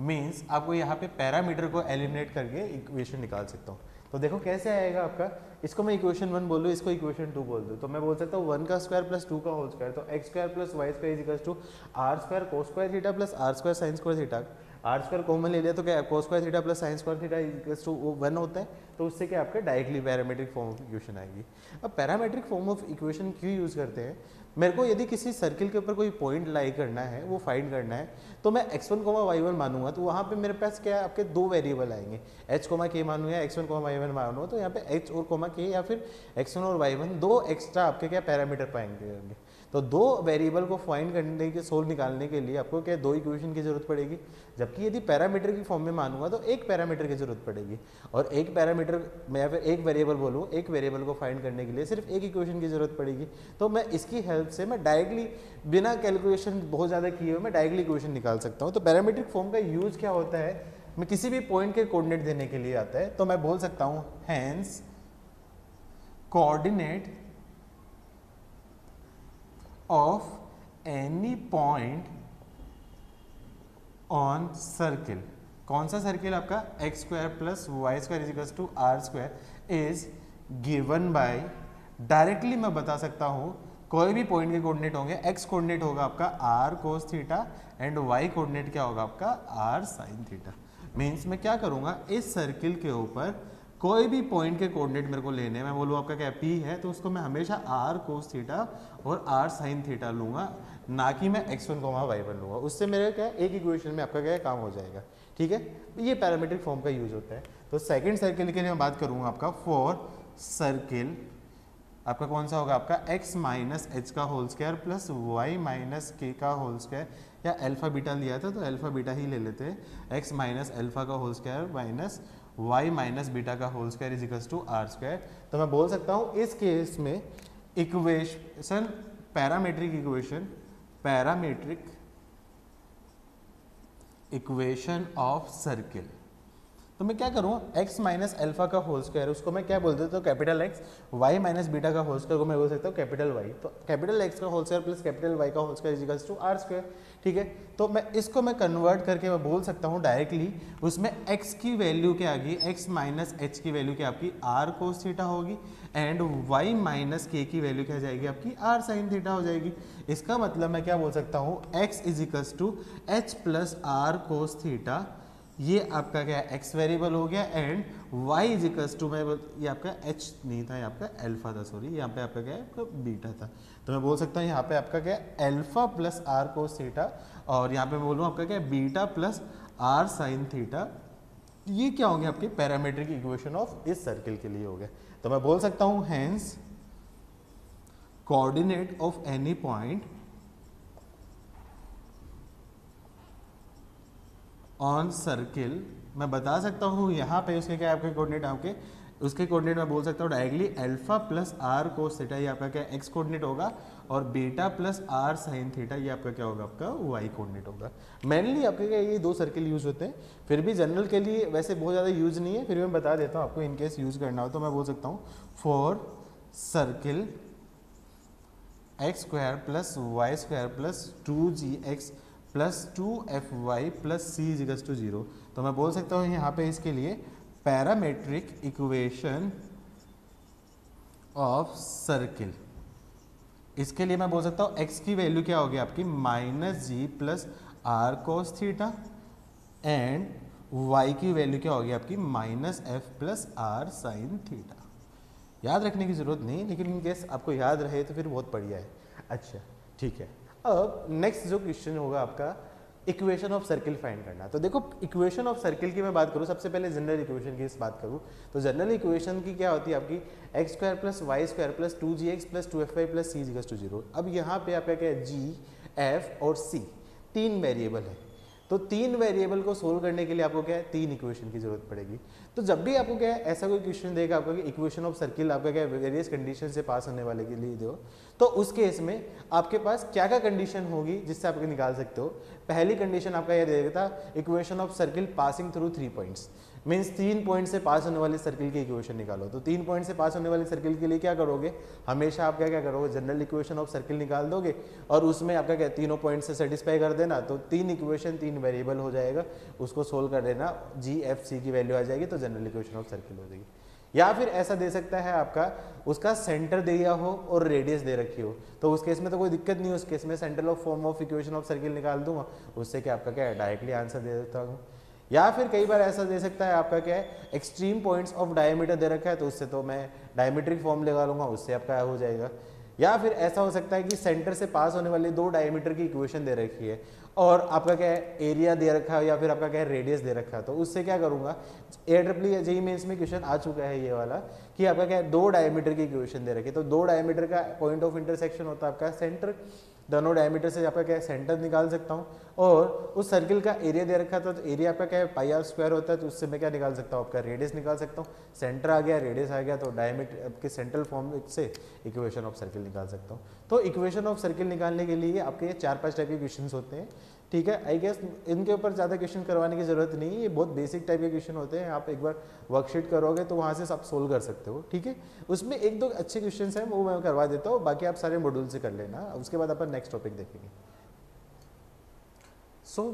मीन्स आपको यहाँ पे पैरामीटर को एलिमिनेट करके इक्वेशन निकाल सकता हूँ। तो देखो कैसे आएगा आपका, इसको मैं इक्वेशन 1 बोल दूँ, इसको इक्वेशन 2 बोल दूँ, तो मैं बोल सकता हूँ 1 का स्क्वायर प्लस 2 का होल स्क्वायर, तो x square plus y square is equals to r square cos square theta plus r square sine square theta. R square common ले लिया तो क्या cos square theta plus sine square theta equals to 1 होता है, तो उससे क्या आपका directly parametric form of equation आएगी। अब पैरामेट्रिक फॉर्म ऑफ इक्वेशन क्यों यूज़ करते हैं, मेरे को यदि किसी सर्किल के ऊपर कोई पॉइंट लाई करना है, वो फाइंड करना है, तो मैं x1 y1 मानूंगा, तो वहाँ पे मेरे पास क्या है आपके दो वेरिएबल आएंगे, h k मानूँ या x1 y1 मानूँ, तो यहाँ पे h और k या फिर x1 और y1 दो एक्स्ट्रा आपके क्या पैरामीटर पाएंगे। तो दो वेरिएबल को फाइंड करने के सोल्व निकालने के लिए आपको क्या दो इक्वेशन की जरूरत पड़ेगी, जबकि यदि पैरामीटर की फॉर्म में मानूंगा तो एक पैरामीटर की जरूरत पड़ेगी, और एक पैरामीटर मैं या फिर एक वेरिएबल बोलूँ, एक वेरिएबल को फाइंड करने के लिए सिर्फ एक इक्वेशन की जरूरत पड़ेगी। तो मैं इसकी हेल्प से मैं डायरेक्टली बिना कैलकुलेशन बहुत ज़्यादा किए हुए मैं डायरेक्टली इक्वेशन निकाल सकता हूँ। तो पैरामीट्रिक फॉर्म का यूज क्या होता है, मैं किसी भी पॉइंट के कोऑर्डिनेट देने के लिए आता है, तो मैं बोल सकता हूँ hence coordinate of any point on circle. कौन सा सर्किल आपका, x square plus y square is equals to r square is given by, directly मैं बता सकता हूं कोई भी पॉइंट के कोऑर्डिनेट होंगे, एक्स कोऑर्डिनेट होगा आपका r cos theta and y coordinate क्या होगा आपका आर साइन थीटा। मीन्स मैं क्या करूंगा, इस सर्किल के ऊपर कोई भी पॉइंट के कोऑर्डिनेट मेरे को लेने हैं, मैं बोलूँ आपका क्या पी है, तो उसको मैं हमेशा आर कोस थीटा और आर साइन थीटा लूंगा, ना कि मैं x1 y1 लूंगा। उससे मेरे क्या एक इक्वेशन में आपका क्या काम हो जाएगा। ठीक है, ये पैरामीट्रिक फॉर्म का यूज होता है। तो सेकंड सर्किल के लिए मैं बात करूंगा आपका फॉर सर्किल, आपका कौन सा होगा आपका x माइनस एच का whole square plus y minus k का होल स्क्वायर, या अल्फा बीटा लिया था तो अल्फा बीटा ही ले लेते हैं, x माइनस अल्फा का whole square minus y minus beta का whole square is equals to r square. तो मैं बोल सकता हूँ इस केस में equation parametric equation, parametric equation of circle, तो मैं क्या करूँ, x माइनस अल्फा का होल स्क्वायर उसको मैं क्या बोल देता हूँ capital X, y minus beta का होल स्क्वायर को मैं बोल सकता हूँ कैपिटल Y। तो कैपिटल X का whole square plus capital Y का whole square is equals to r square. ठीक है, तो मैं इसको मैं कन्वर्ट करके मैं बोल सकता हूँ डायरेक्टली, उसमें x की वैल्यू क्या आ गई, x माइनस एच की वैल्यू क्या आपकी आर कोस थीटा होगी एंड y माइनस के की वैल्यू क्या जाएगी आपकी आर साइन थीटा हो जाएगी। इसका मतलब मैं क्या बोल सकता हूँ, x is equals to h plus r cos theta, ये आपका क्या है x वेरिएबल हो गया, and y is equals to, मैं ये आपका h नहीं था, ये आपका अल्फा था, सॉरी यहाँ पे आपका क्या है आपका बीटा था। तो मैं बोल सकता हूँ यहाँ पे आपका क्या है alpha plus r cos theta, और यहाँ पे मैं बोलूँ आपका क्या है beta plus r sine theta. ये क्या होंगे आपके पैरामेट्रिक इक्वेशन ऑफ इस सर्किल के लिए हो गया। तो मैं बोल सकता हूँ hence coordinate of any point on circle, मैं बता सकता हूँ यहाँ पे उसके क्या आपके कोऑर्डिनेट, आपके उसके कोऑर्डिनेट मैं बोल सकता हूँ directly alpha plus r cos theta, ये आपका क्या एक्स कोऑर्डिनेट होगा, और beta plus r sine theta ये आपका क्या होगा आपका वाई कोऑर्डिनेट होगा। मेनली आपके क्या ये दो सर्किल यूज होते हैं, फिर भी जनरल के लिए वैसे बहुत ज़्यादा यूज नहीं है, फिर भी मैं बता देता हूँ आपको इनकेस यूज करना हो तो मैं बोल सकता हूँ for circle x square plus y square plus 2gx plus 2fy plus c is equals to 0। तो मैं बोल सकता हूँ यहाँ पे इसके लिए पैरामेट्रिक इक्वेशन ऑफ सर्किल, इसके लिए मैं बोल सकता हूँ x की वैल्यू क्या होगी आपकी minus g plus r cos theta and y की वैल्यू क्या होगी आपकी minus f plus r sine theta. याद रखने की जरूरत नहीं, लेकिन इन केस आपको याद रहे तो फिर बहुत बढ़िया है। अच्छा ठीक है, अब नेक्स्ट जो क्वेश्चन होगा आपका इक्वेशन ऑफ सर्किल फाइंड करना। तो देखो इक्वेशन ऑफ सर्किल की मैं बात करूँ, सबसे पहले जनरल इक्वेशन की बात करूँ तो जनरल इक्वेशन की क्या होती है आपकी x square plus y square plus 2gx plus 2fy plus c equals to 0। अब यहाँ पे आपका क्या है जी एफ और सी तीन वेरिएबल है, तो तीन वेरिएबल को सोल्व करने के लिए आपको क्या है तीन इक्वेशन की जरूरत पड़ेगी। तो जब भी आपको क्या है ऐसा कोई क्वेश्चन देगा आपका कि इक्वेशन ऑफ सर्किल आपका क्या है वेरियस कंडीशन से पास होने वाले के लिए दो, तो उस केस में आपके पास क्या क्या कंडीशन होगी जिससे आप निकाल सकते हो। पहली कंडीशन आपका यह देगा equation of circle passing through 3 points, means 3 point से पास होने वाले सर्किल की इक्वेशन निकालो। तो 3 पॉइंट से पास होने वाले सर्किल के लिए क्या करोगे, हमेशा आप क्या क्या करोगे जनरल इक्वेशन ऑफ सर्किल निकाल दोगे और उसमें आपका क्या तीनों पॉइंट से सेटिस्फाई कर देना, तो तीन इक्वेशन तीन वेरिएबल हो जाएगा, उसको सोल्व कर देना, जी एफ सी की वैल्यू आ जाएगी तो जनरल इक्वेशन ऑफ सर्किल हो जाएगी। या फिर ऐसा दे सकता है आपका उसका सेंटर दिया हो और रेडियस दे रखी हो, तो उस केस में तो कोई दिक्कत नहीं, उस केस में central of form of equation of circle निकाल दूंगा, उससे क्या आपका क्या है डायरेक्टली आंसर दे देता हूँ। या फिर कई बार ऐसा दे सकता है आपका क्या है एक्सट्रीम पॉइंट्स ऑफ डायमीटर दे रखा है, तो उससे तो मैं डायमीट्रिक फॉर्म लगा लूंगा, उससे आपका हो जाएगा। या फिर ऐसा हो सकता है कि सेंटर से पास होने वाले दो डायमीटर की इक्वेशन दे रखी है और आपका क्या है एरिया दे रखा है या फिर आपका क्या है रेडियस दे रखा है, तो उससे क्या करूंगा AEEE जेईई मेंस में क्वेश्चन आ चुका है ये वाला कि आपका क्या है दो डायमीटर की इक्वेशन दे रखी है, तो दो डायमीटर का पॉइंट ऑफ इंटरसेक्शन होता है आपका सेंटर, दोनों डायमीटर से आपका क्या है सेंटर निकाल सकता हूँ और उस सर्किल का एरिया दे रखा था तो एरिया आपका क्या है पाई आर स्क्वायर होता है, तो उससे मैं क्या निकाल सकता हूँ आपका रेडियस निकाल सकता हूँ, सेंटर आ गया रेडियस आ गया तो डायमीटर आपके सेंट्रल फॉर्म से इक्वेशन ऑफ सर्किल निकाल सकता हूँ। तो इक्वेशन ऑफ सर्किल निकालने के लिए आपके 4-5 टाइप के क्वेश्चन होते हैं, ठीक है। आई गेस इनके ऊपर ज़्यादा क्वेश्चन करवाने की जरूरत नहीं है, ये बहुत बेसिक टाइप के क्वेश्चन होते हैं, आप एक बार वर्कशीट करोगे तो वहाँ से आप सोल्व कर सकते हो, ठीक है। उसमें एक दो अच्छे क्वेश्चन हैं वो मैं करवा देता हूँ, बाकी आप सारे मॉड्यूल से कर लेना, उसके बाद अपन नेक्स्ट टॉपिक देखेंगे।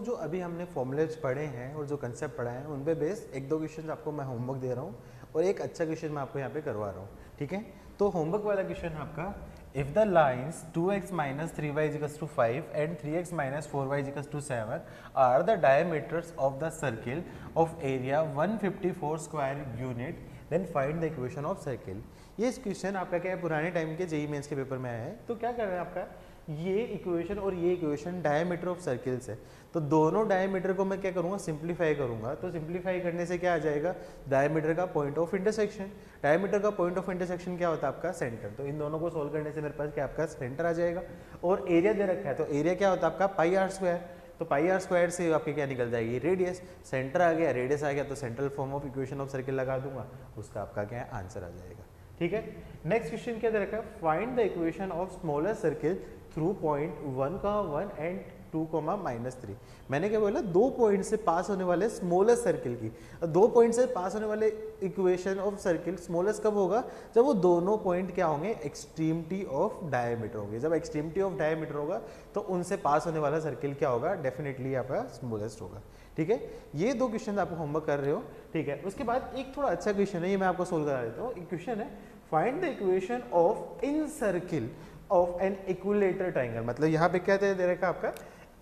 जो अभी हमने फॉर्मूलेज पढ़े हैं और जो कंसेप्ट पढ़ा है उन पे बेस एक दो क्वेश्चन आपको मैं होमवर्क दे रहा हूँ और एक अच्छा क्वेश्चन मैं आपको यहाँ पे करवा रहा हूँ, ठीक है। तो होमवर्क वाला क्वेश्चन आपका if the lines 2x minus 3y is equals to 5 and 3x minus 4y is equals to 7 are the diameters of the circle of area 154 square unit, then find the equation of circle। ये question आपका क्या है पुराने time के JEE mains के paper में आया है। तो क्या कर रहे हैं आपका ये इक्वेशन और ये इक्वेशन डायमीटर ऑफ सर्किल्स है, तो दोनों डायमीटर को मैं क्या करूँगा सिंप्लीफाई करूँगा, तो सिंप्लीफाई करने से क्या आ जाएगा डायमीटर का पॉइंट ऑफ इंटरसेक्शन, डायमीटर का पॉइंट ऑफ इंटरसेक्शन क्या होता है आपका सेंटर, तो इन दोनों को सोल्व करने से मेरे पास क्या आपका सेंटर आ जाएगा। और एरिया दे रखा है तो एरिया क्या होता है आपका पाई आर स्क्वायर, तो पाई आर स्क्वायर से आपके क्या निकल जाएगी रेडियस, सेंटर आ गया रेडियस आ गया तो central form of equation of circle लगा दूंगा, उसका आपका क्या है आंसर आ जाएगा, ठीक है। नेक्स्ट क्वेश्चन क्या दे रखा है find the equation of smaller circle through point 1, and 2, -3। मैंने क्या बोला दो पॉइंट से पास होने वाले स्मॉलर सर्किल की, दो पॉइंट से पास होने वाले इक्वेशन ऑफ सर्किल स्मॉलेस्ट कब होगा जब वो दोनों पॉइंट क्या होंगे एक्सट्रीमिटी ऑफ डायमीटर होंगे, जब एक्सट्रीमिटी ऑफ डायमीटर होगा तो उनसे पास होने वाला सर्किल क्या होगा डेफिनेटली आपका स्मॉलेस्ट होगा, ठीक है। ये दो क्वेश्चन आप होमवर्क कर रहे हो, ठीक है। उसके बाद एक थोड़ा अच्छा क्वेश्चन है ये मैं आपको सोल्व करा देता हूँ। क्वेश्चन है find the equation of incircle of an equilateral triangle, मतलब यहाँ पे क्या दे रखा आपका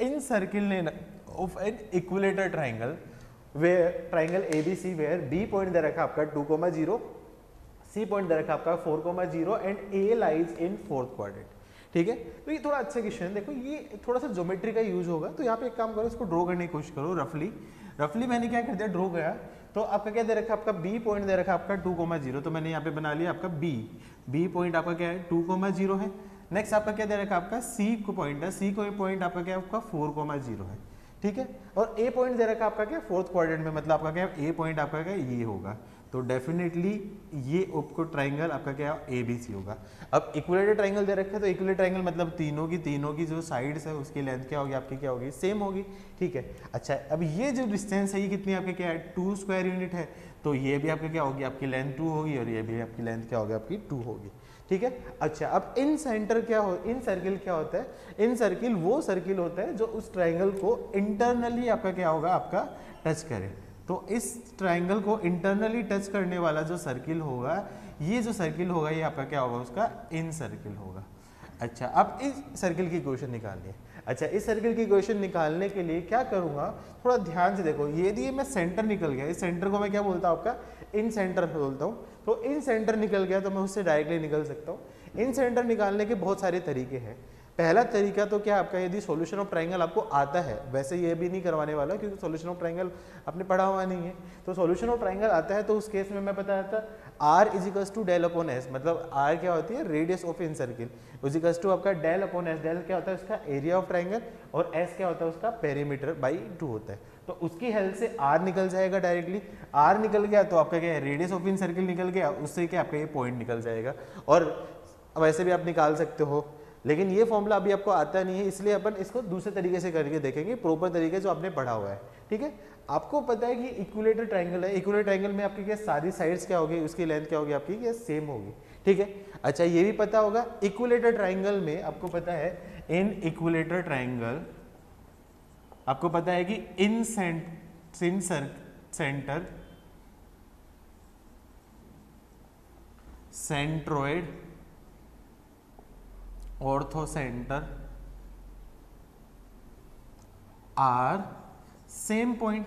incircle of an equilateral triangle where triangle ABC where B point दे रखा आपका 2,0, सी पॉइंट दे रखा आपका 4,0 and A lies in fourth quadrant, ठीक है। तो ये थोड़ा अच्छा क्वेश्चन है, देखो ये थोड़ा सा ज्योमेट्री का यूज होगा, तो यहाँ पे एक काम करो इसको ड्रॉ करने की कोशिश करो रफली मैंने क्या कर दिया ड्रॉ किया, तो आपका क्या दे रखा आपका बी पॉइंट दे रखा आपका 2,0, तो मैंने यहाँ पे बना लिया आपका बी पॉइंट आपका क्या है 2,0 है। नेक्स्ट आपका क्या दे रखा आपका सी को पॉइंट है, सी को पॉइंट आपका क्या है आपका 4,0 है, ठीक है। और ए पॉइंट दे रखा आपका क्या फोर्थ क्वाड्रेंट में, मतलब आपका क्या ए पॉइंट आपका क्या ये होगा, तो डेफिनेटली ये आपको ट्राइंगल आपका क्या ABC होगा। अब इक्विलेटर ट्राइंगल दे रखा है तो इक्विलेटर ट्राइंगल मतलब तीनों की जो साइड्स है उसकी लेंथ क्या होगी आपकी क्या होगी सेम होगी, ठीक है। अच्छा अब ये जो डिस्टेंस है ये कितनी आपके क्या है 2 स्क्वायर यूनिट है, तो ये भी आपका क्या होगी आपकी लेंथ 2 होगी और ये भी आपकी लेंथ क्या होगी आपकी 2 होगी, ठीक है। अच्छा अब इन सेंटर क्या हो इन सर्किल क्या होता है, इन सर्किल वो सर्किल होता है जो उस ट्राइंगल को इंटरनली आपका क्या होगा आपका टच करे, तो इस ट्राइंगल को इंटरनली टच करने वाला जो सर्किल होगा ये जो सर्किल होगा ये आपका क्या होगा उसका इन सर्किल होगा। अच्छा अब इस सर्किल की इक्वेशन निकालनी है। अच्छा इस सर्किल की इक्वेशन निकालने के लिए क्या करूंगा थोड़ा ध्यान से देखो, ये मैं सेंटर निकल गया, इस सेंटर को मैं क्या बोलता हूँ आपका इन सेंटर बोलता हूँ, तो इन सेंटर निकल गया तो मैं उससे डायरेक्टली निकल सकता हूँ। इन सेंटर निकालने के बहुत सारे तरीके हैं, पहला तरीका तो क्या आपका, यदि सॉल्यूशन ऑफ ट्रायंगल आपको आता है, वैसे ये भी नहीं करवाने वाला क्योंकि सॉल्यूशन ऑफ ट्रायंगल आपने पढ़ा हुआ नहीं है, तो सॉल्यूशन ऑफ ट्रायंगल आता है तो उस केस में मैं बताया था r is equals to del upon s, मतलब r क्या होती है, radius of incircle, is equals to आपका डेल अपॉन एस, डेल क्या होता है उसका एरिया ऑफ ट्रायंगल, और s क्या होता है उसका पेरीमीटर बाई 2 होता है। तो उसकी हेल्प से r निकल जाएगा डायरेक्टली, r निकल गया तो आपका क्या है, रेडियस ऑफ इन सर्किल निकल गया, उससे क्या आपका ये पॉइंट निकल जाएगा। और वैसे भी आप निकाल सकते हो, लेकिन ये फॉर्मूला अभी आपको आता नहीं है, इसलिए अपन इसको दूसरे तरीके से करके देखेंगे, प्रॉपर तरीके जो आपने पढ़ा हुआ है। ठीक है, आपको पता है कि इक्विलेटर ट्रायंगल है, इक्विलेटर ट्रायंगल में आपकी क्या सारी साइड्स क्या होगी, उसकी लेंथ क्या होगी आपकी, क्या सेम होगी। ठीक है, अच्छा ये भी पता होगा इक्विलेटर ट्रायंगल में आपको पता है, इन इक्विलेटर ट्रायंगल आपको पता है कि incentre centroid orthocentre are same point,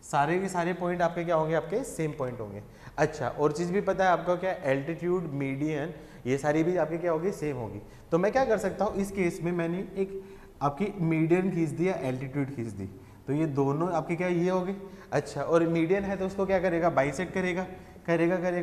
सारे के सारे पॉइंट आपके क्या होंगे, आपके सेम पॉइंट होंगे। अच्छा और चीज भी पता है आपको क्या, एल्टीट्यूड, मीडियन, ये सारी भी आपके क्या होगी, सेम होगी। तो मैं क्या कर सकता हूँ, इस केस में मैंने एक आपकी मीडियन खींच दी या एल्टीट्यूड खींच दी, तो ये दोनों आपके क्या ये होगी। अच्छा और मीडियन है तो उसको क्या करेगा, बाइसेक्ट करेगा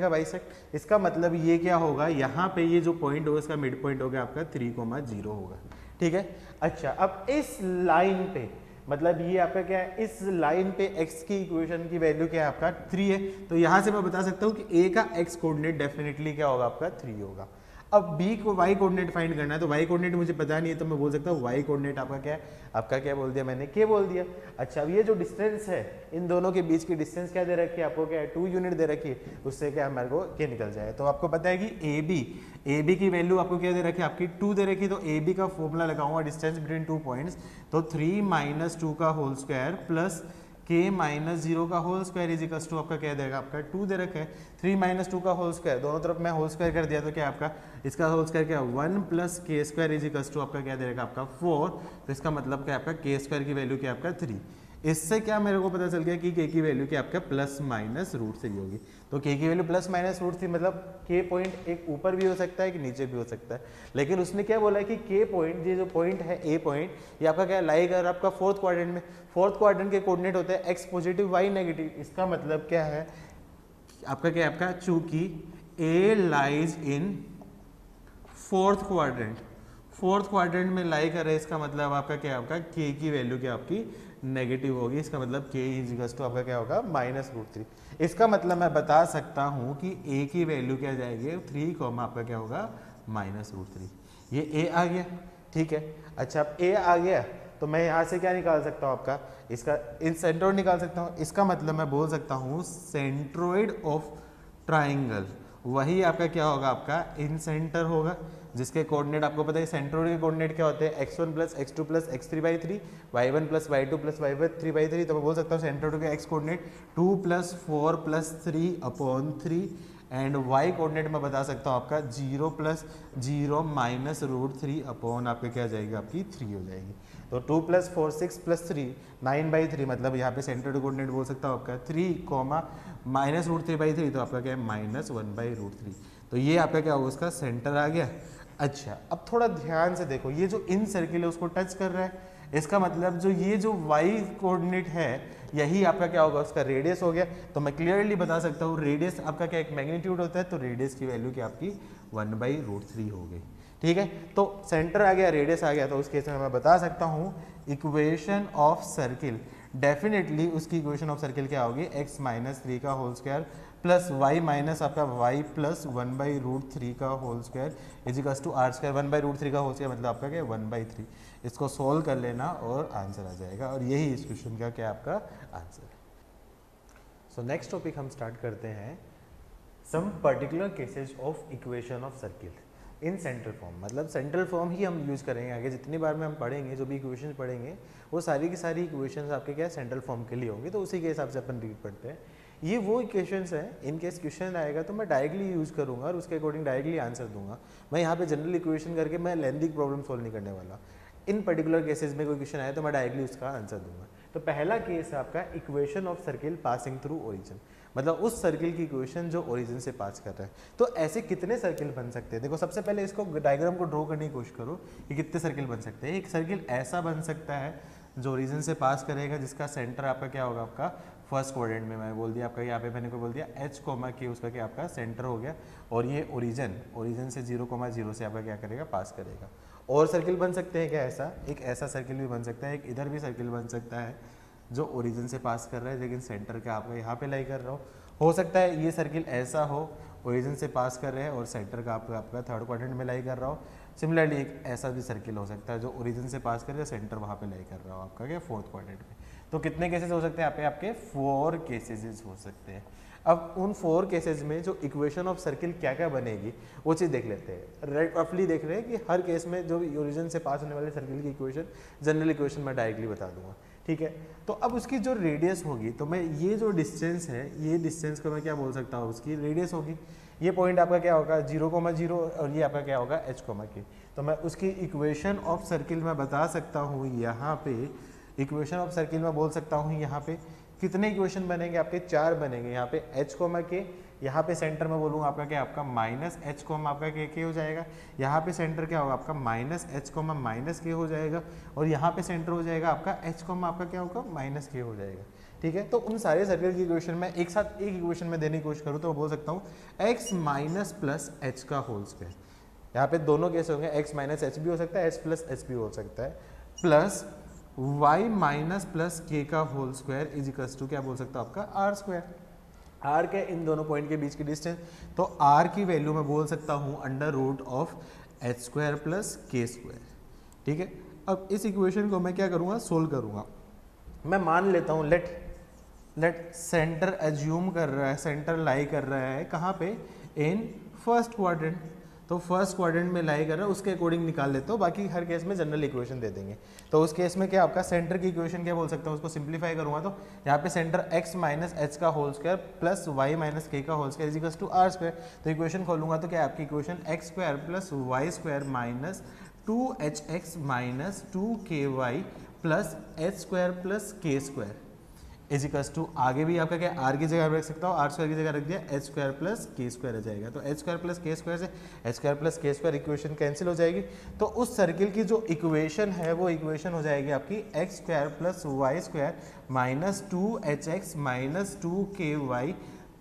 बाइसेक्ट। इसका मतलब ये क्या होगा, यहाँ पे ये जो पॉइंट होगा इसका मिड पॉइंट होगा आपका 3,0 होगा। ठीक है, अच्छा अब इस लाइन पे, मतलब ये आपका क्या है, इस लाइन पे x की इक्वेशन की वैल्यू क्या है आपका 3 है, तो यहाँ से मैं बता सकता हूँ कि a का x कोऑर्डिनेट डेफिनेटली क्या होगा आपका 3 होगा। अब b को y कोऑर्डिनेट फाइंड करना है, तो y कोऑर्डिनेट मुझे पता नहीं है, तो मैं बोल सकता हूँ y कोऑर्डिनेट आपका क्या है, आपका क्या बोल दिया मैंने, k बोल दिया। अच्छा अब ये जो डिस्टेंस है इन दोनों के बीच की डिस्टेंस क्या दे रखी है आपको, क्या है 2 यूनिट दे रखी है, उससे क्या हमारे को k निकल जाए। तो आपको पता है कि AB की वैल्यू आपको क्या दे रखी है, आपकी 2 दे रखी है, तो AB का फॉर्मूला लगाऊंगा डिस्टेंस बिटवीन 2 पॉइंट्स, तो 3 - 2 का होल स्क्वायर प्लस k - 0 का whole square is equals to आपका क्या देगा, आपका 2 दे रखा है। 3 - 2 का होल स्क्वायर, दोनों तरफ मैं होल स्क्वायर कर दिया तो क्या आपका इसका होल स्क्वायर क्या 1 + k² इज इक्वल्स टू आपका क्या देगा आपका 4, तो इसका मतलब क्या आपका k² की वैल्यू क्या आपका 3। इससे क्या मेरे को पता चल गया कि k की वैल्यू क्या आपका ±√3 होगी। तो k की वैल्यू ±√3 मतलब k पॉइंट एक ऊपर भी हो सकता है कि नीचे भी हो सकता है, लेकिन उसने क्या बोला है कि k पॉइंट, ये जो पॉइंट है a पॉइंट, ये आपका क्या लाइक अगर आपका 4th क्वाड्रेंट में, 4th क्वाड्रेंट के कोऑर्डिनेट होते हैं x पॉजिटिव y नेगेटिव। इसका मतलब क्या है आपका क्या आपका, चूंकि a lies in 4th quadrant, 4th quadrant में लाई कर रहे हैं, इसका मतलब आपका क्या आपका k की वैल्यू क्या आपकी नेगेटिव होगी। इसका मतलब k इज टू आपका क्या होगा -√3। इसका मतलब मैं बता सकता हूं कि a की वैल्यू क्या जाएगी 3, आपका क्या होगा -√3। ये a आ गया। ठीक है, अच्छा अब a आ गया तो मैं यहाँ से क्या निकाल सकता हूँ आपका, इसका इन सेंट्रोइड निकाल सकता हूँ। इसका मतलब मैं बोल सकता हूँ सेंट्रोइड ऑफ ट्राइंगल वही आपका क्या होगा, आपका इन सेंटर होगा, जिसके कोऑर्डिनेट आपको पता है सेंट्रोइड के कोऑर्डिनेट क्या होते हैं, x1 + x2 + x3/3, y1 + y2 + y3/3। तो मैं बोल सकता हूँ सेंट्रोइड के x coordinate 2 + 4 + 3/3 and y coordinate मैं बता सकता हूँ आपका 0 + 0 -√3 अपॉन आपके क्या जाएगी आपकी 3 हो जाएगी। तो 2 + 4 6 + 3 9/3, मतलब यहाँ पे सेंट्रोइड कोऑर्डिनेट बोल सकता हूँ आपका 3, -√3/3, तो आपका क्या है -1/√3। तो ये आपका क्या होगा, उसका सेंटर आ गया। अच्छा अब थोड़ा ध्यान से देखो, ये जो इन सर्किल है उसको टच कर रहा है, इसका मतलब जो ये जो y कोऑर्डिनेट है यही आपका क्या होगा, उसका रेडियस हो गया। तो मैं क्लियरली बता सकता हूँ रेडियस आपका क्या एक मैग्नीट्यूड होता है, तो रेडियस की वैल्यू क्या आपकी 1/√3 हो गई। ठीक है, तो सेंटर आ गया, रेडियस आ गया, तो उस केस में मैं बता सकता हूँ इक्वेशन ऑफ सर्किल, डेफिनेटली उसकी इक्वेशन ऑफ सर्किल क्या होगी, x - 3 का whole square plus y minus आपका y + 1/√3 का whole square is equals to r square. 1/√3 का होल स्क्वायर मतलब आपका क्या 1/3। इसको सोल्व कर लेना और आंसर आ जाएगा, और यही इस क्वेश्चन का क्या आपका आंसर है। सो नेक्स्ट टॉपिक हम स्टार्ट करते हैं, some particular cases of equation of circle in central form. मतलब सेंट्रल फॉर्म ही हम यूज़ करेंगे आगे, जितनी बार में हम पढ़ेंगे जो भी इक्वेशन पढ़ेंगे वो सारी की सारी इक्वेशंस आपके क्या सेंट्रल फॉर्म के लिए होंगी, तो उसी के हिसाब से अपन रीड पढ़ते हैं। ये वो इक्वेशंस हैं, इन केस क्वेश्चन आएगा तो मैं डायरेक्टली यूज़ करूँगा और उसके अकॉर्डिंग डायरेक्टली आंसर दूंगा। मैं यहाँ पे जनरल इक्वेशन करके मैं लेंथी प्रॉब्लम सॉल्व नहीं करने वाला। इन पर्टिकुलर केसेस में कोई क्वेश्चन आया तो मैं डायरेक्टली उसका आंसर दूंगा। तो पहला केस है आपका equation of circle passing through origin, मतलब उस सर्किल की इक्वेशन जो ओरिजिन से पास कर रहा है। तो ऐसे कितने सर्किल बन सकते हैं? देखो सबसे पहले इसको डायग्राम को ड्रॉ करने की कोशिश करो कि कितने सर्किल बन सकते हैं। एक सर्किल ऐसा बन सकता है जो ओरिजिन से पास करेगा, जिसका सेंटर आपका क्या होगा, आपका फर्स्ट क्वाड्रेंट में। मैंने बोल दिया आपका, यहाँ पे मैंने को बोल दिया h, k उसका क्या आपका सेंटर हो गया, और ये ओरिजिन से 0,0 से आपका क्या करेगा, पास करेगा। और सर्किल बन सकते हैं क्या ऐसा? एक ऐसा सर्किल भी बन सकता है, एक इधर भी सर्किल बन सकता है जो ओरिजिन से पास कर रहा है लेकिन सेंटर का आपका यहाँ पे लाई कर रहा हो सकता है ये सर्किल ऐसा हो, ओरिजिन से पास कर रहे हैं और सेंटर का आपका थर्ड क्वाड्रेंट में लाई कर रहा हो। सिमिलरली एक ऐसा भी सर्किल हो सकता है जो ओरिजिन से पास कर रहे हैं, सेंटर वहाँ पे लाई कर रहा हो आपका क्या, फोर्थ क्वाड्रेंट में। तो कितने केसेस हो सकते हैं यहाँ पे? आपके 4 केसेस हो सकते हैं। अब उन 4 केसेस में जो इक्वेशन ऑफ सर्किल क्या क्या बनेगी वो चीज़ देख लेते हैं। रफली देख रहे हैं कि हर केस में जो ओरिजिन से पास होने वाले सर्किल की इक्वेशन, जनरल इक्वेशन मैं डायरेक्टली बता दूंगा, ठीक है। तो अब उसकी जो रेडियस होगी, तो मैं ये जो डिस्टेंस है, ये डिस्टेंस को मैं क्या बोल सकता हूँ, उसकी रेडियस होगी। ये पॉइंट आपका क्या होगा 0,0 और ये आपका क्या होगा h, k। तो मैं उसकी इक्वेशन ऑफ सर्किल में बता सकता हूँ यहाँ पे, इक्वेशन ऑफ सर्किल में बोल सकता हूँ यहाँ पे कितने इक्वेशन बनेंगे आपके, 4 बनेंगे। यहाँ पे h, k, यहाँ पे सेंटर में बोलूँगा आपका क्या, आपका -h, आपका k हो जाएगा। यहाँ पे सेंटर क्या होगा आपका -h, -k हो जाएगा, और यहाँ पे सेंटर हो जाएगा आपका h, आपका क्या होगा -k हो जाएगा, ठीक है। तो उन सारे सर्किल की इक्वेशन में एक साथ एक इक्वेशन में देने की कोशिश करूँ तो मैं बोल सकता हूँ x माइनस प्लस h का होल स्क्वायर। यहाँ पे दोनों केस होंगे, x माइनस h भी हो सकता है, h प्लस h भी हो सकता है, plus y minus plus k का whole square is equals to क्या बोल सकता हूँ आपका r स्क्वायर। r के इन दोनों पॉइंट के बीच की डिस्टेंस, तो r की वैल्यू मैं बोल सकता हूँ under root of h square plus k square, ठीक है। अब इस इक्वेशन को मैं क्या करूँगा, सोल्व करूँगा। मैं मान लेता हूँ लेट सेंटर एज्यूम कर रहा है, सेंटर लाई कर रहा है कहाँ पे, इन फर्स्ट क्वाड्रेंट। तो फर्स्ट क्वाड्रेंट में लाई कर रहा है, उसके अकॉर्डिंग निकाल लेता हूँ, बाकी हर केस में जनरल इक्वेशन दे देंगे। तो उस केस में क्या आपका सेंटर की इक्वेशन क्या बोल सकता हूँ, उसको सिंप्लीफाई करूँगा तो यहाँ पे सेंटर x माइनस एच का whole square plus y minus k का whole square is equals to r square. तो इक्वेशन खोलूंगा तो क्या आपकी equation x square plus y square minus 2hx minus 2ky plus h square plus k square is equals to, आगे भी आपका क्या r की जगह रख सकता हूँ, r स्क्वायर की जगह रख दिया, h square plus k square आ जाएगा। तो h square plus k square से h square plus k square equation cancel हो जाएगी। तो उस सर्किल की जो इक्वेशन है वो इक्वेशन हो जाएगी आपकी x square plus y square minus 2hx minus 2ky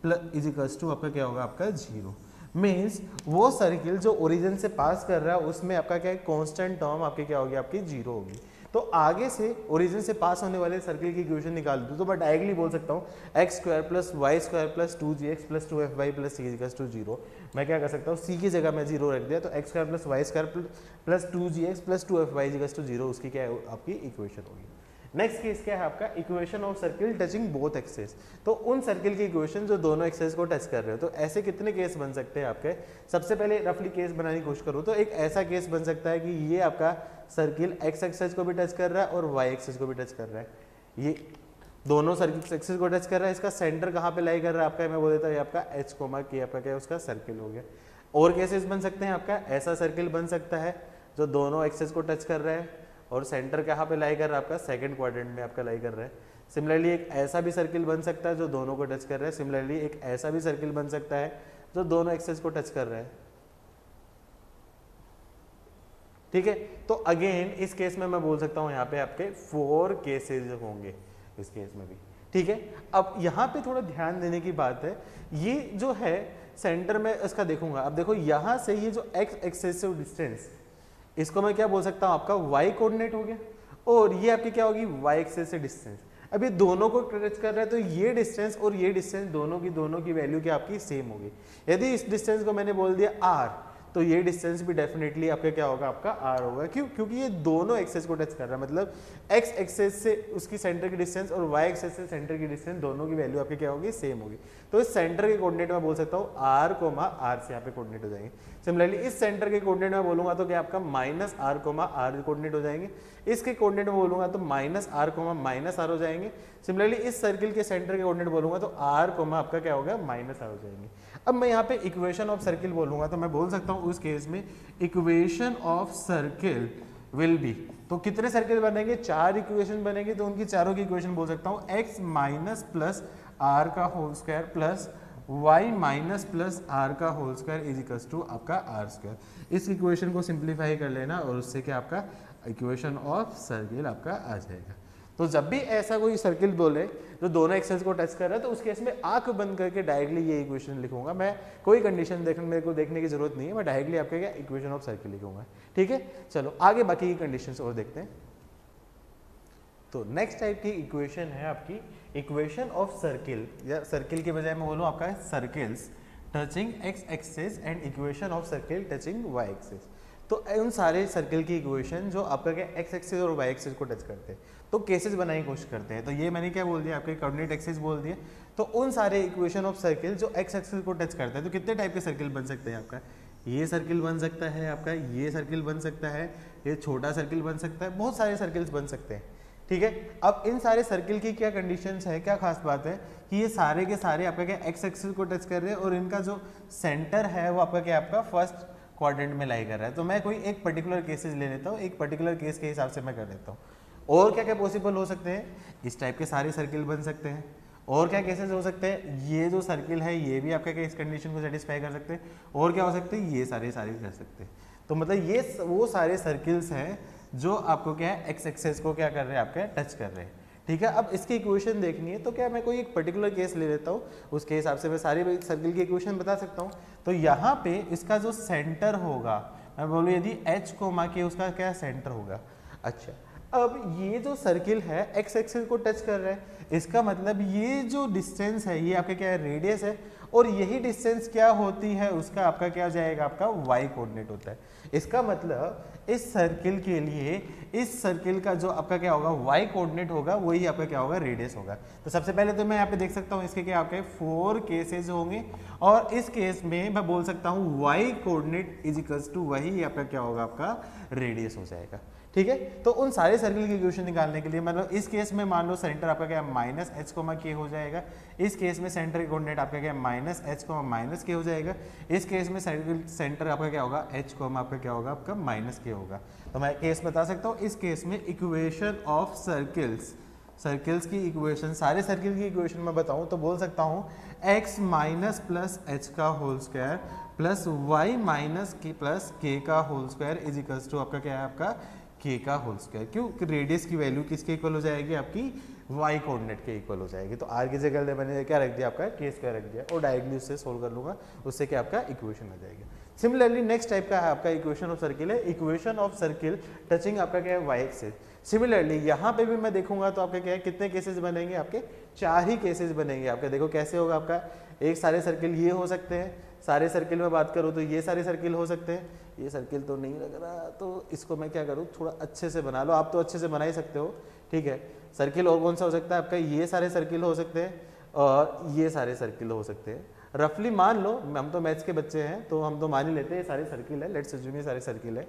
plus is equals to आपका क्या होगा, आपका 0। मीन्स वो सर्किल जो ओरिजिन से पास कर रहा है उसमें आपका क्या है, कांस्टेंट टर्म आपकी क्या होगी, आपकी 0 होगी। तो आगे से ओरिजिन से पास होने वाले सर्किल की इक्वेशन निकाल दूँ तो मैं डायरेक्टली बोल सकता हूँ x square plus y square plus 2gx plus 2fy plus c equals to 0। मैं क्या कर सकता हूँ, c की जगह मैं 0 रख दिया, तो x square plus y square plus 2gx plus 2fy equals to 0 उसकी क्या है, आपकी इक्वेशन होगी। नेक्स्ट केस क्या है आपका, equation of circle touching both axes. तो उन सर्किल की इक्वेशन जो दोनों एक्सेस को टच कर रहे हो, तो ऐसे कितने केस बन सकते हैं आपके। सबसे पहले रफली केस बनाने की कोशिश करूँ तो एक ऐसा केस बन सकता है कि ये आपका सर्किल एक्स एक्सेस को भी टच कर रहा है और वाई एक्सेस को भी टच कर रहा है, ये दोनों सर्किल एक्सेस को टच कर रहा है। इसका सेंटर कहाँ पे लाई कर रहा है आपका, मैं बोल देता हूँ आपका h, k आपका क्या है, उसका सर्किल हो गया। और केसेस बन सकते हैं आपका, ऐसा सर्किल बन सकता है जो दोनों एक्सेस को टच कर रहा है और सेंटर कहाँ पे लाई कर रहा है, आपका सेकंड क्वाड्रेंट में आपका लाई कर रहा है। सिमिलरली एक ऐसा भी सर्किल बन सकता है जो दोनों को टच कर रहा है। सिमिलरली एक ऐसा भी सर्किल बन सकता है जो दोनों एक्सेस को टच कर रहा है, ठीक है। तो अगेन इस केस में मैं बोल सकता हूँ यहाँ पे आपके 4 केसेस होंगे इस केस में भी, ठीक है। अब यहाँ पे थोड़ा ध्यान देने की बात है, ये जो है सेंटर में इसका देखूंगा। अब देखो यहाँ से ये जो एक्स एक्सेस से डिस्टेंस, इसको मैं क्या बोल सकता हूँ, आपका y कोऑर्डिनेट हो गया, और ये आपकी क्या होगी, y एक्सेस से डिस्टेंस। अब ये दोनों को टच कर रहा है तो ये डिस्टेंस और ये डिस्टेंस दोनों की वैल्यू क्या आपकी सेम होगी। यदि इस डिस्टेंस को मैंने बोल दिया r, तो ये डिस्टेंस भी डेफिनेटली आपका क्या होगा, आपका r होगा। क्यों, क्योंकि ये दोनों एक्सेस को टच कर रहा है, मतलब x एक्सेस से उसकी सेंटर की डिस्टेंस और y एक्सेस से सेंटर की डिस्टेंस दोनों की वैल्यू आपकी क्या होगी, सेम होगी। तो इस सेंटर के कोऑर्डिनेट में बोल सकता हूँ r, r से यहाँ पे कोऑर्डिनेट हो जाएंगे। सिमिलरली इस सेंटर के कोऑर्डिनेट में बोलूंगा तो क्या आपका माइनस r, r कोऑर्डिनेट हो जाएंगे। इसके कोऑर्डिनेट में बोलूंगा तो माइनस r हो जाएंगे। सिमिलरली इस सर्किल के सेंटर के कोऑर्डिनेट बोलूंगा तो r, आपका क्या होगा, माइनस r हो जाएंगे। अब मैं यहाँ पे इक्वेशन ऑफ सर्किल बोलूंगा तो मैं बोल सकता हूँ उस केस में equation of circle will be. तो कितने सर्किल बनेंगे, 4 इक्वेशन बनेंगे, तो उनकी चारों की इक्वेशन बोल सकता हूँ x माइनस प्लस आर का whole square plus y minus plus r का whole square is equals to आपका आर स्क्वायर। इस इक्वेशन को सिंप्लीफाई कर लेना और उससे क्या आपका इक्वेशन ऑफ सर्किल आपका आ जाएगा। तो जब भी ऐसा कोई सर्किल बोले जो दोनों एक्सेस को टच कर रहा है, तो उस केस में आंख बंद करके डायरेक्टली ये इक्वेशन लिखूंगा मैं, कोई कंडीशन मेरे को देखने की जरूरत नहीं है, मैं डायरेक्टली आपके क्या इक्वेशन ऑफ सर्किल लिखूंगा। ठीक है, चलो आगे बाकी की कंडीशंस और देखते हैं। तो नेक्स्ट टाइप की इक्वेशन है आपकी इक्वेशन ऑफ सर्किल, या सर्किल के बजाय मैं बोलूँ आपका circles touching x axis and equation of circle touching y axis. तो उन सारे सर्किल की इक्वेशन जो आपका क्या एक्स एक्सिस और वाई एक्सिस को टच करते हैं, तो केसेस बनाने की कोशिश करते हैं। तो ये मैंने क्या बोल दिया, आपके कोऑर्डिनेट एक्सिस बोल दिया। तो उन सारे इक्वेशन ऑफ सर्किल जो एक्स एक्सिस को टच करते हैं, तो कितने टाइप के सर्किल बन सकते हैं आपका, ये सर्किल बन सकता है आपका, ये सर्किल बन सकता है, ये छोटा सर्किल बन सकता है, बहुत सारे सर्किल्स बन सकते हैं। ठीक है, अब इन सारे सर्किल की क्या कंडीशंस है, क्या खास बात है कि ये सारे के सारे आपका क्या एक्स एक्सिस को टच कर रहे हैं और इनका जो सेंटर है वो आपका क्या आपका फर्स्ट क्वाड्रेंट में लाई कर रहा है। तो मैं कोई एक पर्टिकुलर केसेस ले लेता हूँ, एक पर्टिकुलर केस के हिसाब से मैं कर लेता हूँ। और क्या क्या पॉसिबल हो सकते हैं, इस टाइप के सारे सर्किल बन सकते हैं। और क्या केसेस हो सकते हैं, ये जो सर्किल है ये भी आपका क्या इस कंडीशन को सेटिस्फाई कर सकते हैं। और क्या हो सकते हैं, ये सारे कर सकते हैं। तो मतलब ये वो सारे सर्किल्स हैं जो आपको क्या है एक्स एक्सिस को क्या कर रहे हैं, आपके टच कर रहे हैं। ठीक है, अब इसकी इक्वेशन देखनी है तो क्या मैं कोई एक पर्टिकुलर केस ले लेता हूँ, उसके हिसाब से मैं सारी सर्किल की इक्वेशन बता सकता हूँ। तो यहाँ पे इसका जो सेंटर होगा, मैं बोलूँ यदि एच कोमा के उसका क्या सेंटर होगा। अच्छा, अब ये जो सर्किल है एक्स एक्सिस को टच कर रहा है, इसका मतलब ये जो डिस्टेंस है ये आपका क्या है, रेडियस है, और यही डिस्टेंस क्या होती है उसका आपका क्या हो जाएगा, आपका वाई कोऑर्डिनेट होता है। इसका मतलब इस सर्किल के लिए इस सर्किल का जो आपका क्या होगा वाई कोऑर्डिनेट होगा, वही आपका क्या होगा, रेडियस होगा। तो सबसे पहले तो मैं यहाँ पे देख सकता हूँ इसके क्या आपके 4 केसेस होंगे, और इस केस में मैं बोल सकता हूँ y coordinate is equals to वही आपका क्या होगा, आपका रेडियस हो जाएगा। ठीक है, तो उन सारे सर्किल की इक्वेशन निकालने के लिए मतलब इस केस में मान लो सेंटर आपका क्या माइनस एच कोमा के हो जाएगा, इस केस में सेंटर की कोऑर्डिनेट आपका क्या माइनस एच कोमा माइनस के हो जाएगा, इस केस में सेंटर आपका क्या होगा एच कोमा आपका क्या होगा, आपका माइनस के होगा। तो मैं केस बता सकता हूँ, इस केस में इक्वेशन ऑफ सर्किल्स की इक्वेशन, सारे सर्किल की इक्वेशन मैं बताऊँ तो बोल सकता हूँ एक्स माइनस प्लस एच का whole square plus y minus k plus k का whole square is equals to आपका क्या है, आपका के का होल स्क्वायर। क्यों, रेडियस की वैल्यू किसके इक्वल हो जाएगी, आपकी वाई कोऑर्डिनेट के इक्वल हो जाएगी। तो आर की जगह मैंने क्या रख दिया, आपका के स्क्वायर रख दिया, और डायरेक्टली उससे सोल्व कर लूंगा, उससे क्या आपका इक्वेशन आ जाएगा। सिमिलरली नेक्स्ट टाइप का है आपका इक्वेशन ऑफ सर्किल है, इक्वेशन ऑफ सर्किल टचिंग आपका क्या है, वाई एक्सिस। सिमिलरली यहाँ पे भी मैं देखूंगा तो आपके क्या है, कितने केसेस बनेंगे, आपके 4 ही केसेस बनेंगे। आपके देखो कैसे होगा, आपका एक सारे सर्किल ये हो सकते हैं, सारे सर्किल में बात करूँ तो ये सारे सर्किल हो सकते हैं, ये सर्किल तो नहीं लग रहा, तो इसको मैं क्या करूँ, थोड़ा अच्छे से बना लो। आप तो अच्छे से बना ही सकते हो। ठीक है, सर्किल और कौन सा हो सकता है आपका, ये सारे सर्किल हो सकते हैं और ये सारे सर्किल हो सकते हैं। रफली मान लो, हम तो मैथ्स के बच्चे हैं तो हम तो मान ही लेते हैं ये सारे सर्किल है, लेट्स अज्यूम ये सारे सर्किल है।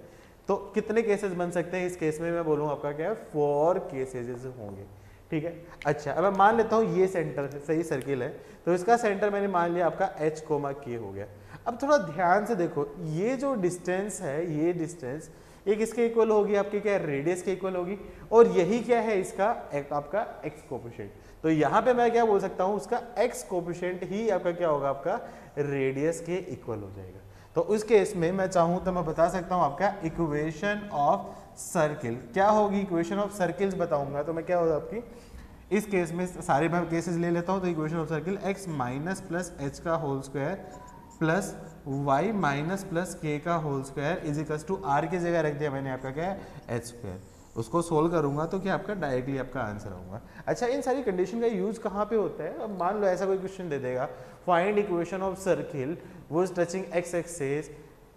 तो कितने केसेस बन सकते हैं, इस केस में मैं बोलूँ आपका क्या है 4 केसेस होंगे। ठीक है, अच्छा अब मैं मान लेता हूँ ये सेंटर सही सर्किल है, तो इसका सेंटर मैंने मान लिया आपका एच कोमा के हो गया। अब थोड़ा ध्यान से देखो, ये जो डिस्टेंस है, ये डिस्टेंस एक इसके इक्वल होगी, आपकी क्या रेडियस के इक्वल होगी, और यही क्या है इसका आपका एक्स कोफिशिएंट। तो यहाँ पे मैं क्या बोल सकता हूँ, उसका एक्स कोफिशिएंट ही आपका क्या होगा, आपका रेडियस के इक्वल हो जाएगा। तो उस केस में मैं चाहूँ तो मैं बता सकता हूँ आपका इक्वेशन ऑफ सर्किल क्या होगी, इक्वेशन ऑफ सर्किल्स बताऊंगा तो मैं क्या होगा आपकी, इस केस में सारे मैं केसेस ले लेता हूँ। तो equation of circle x minus plus h का whole square plus y minus plus k का whole square is equal to r की जगह रख दिया मैंने आपका क्या है एच स्क्वायर। उसको सोल्व करूंगा तो क्या आपका डायरेक्टली आपका आंसर होगा। अच्छा, इन सारी कंडीशन का यूज कहाँ पे होता है, अब मान लो ऐसा कोई क्वेश्चन दे देगा, फाइंड इक्वेशन ऑफ सर्किल वो टचिंग एक्स एक्सिस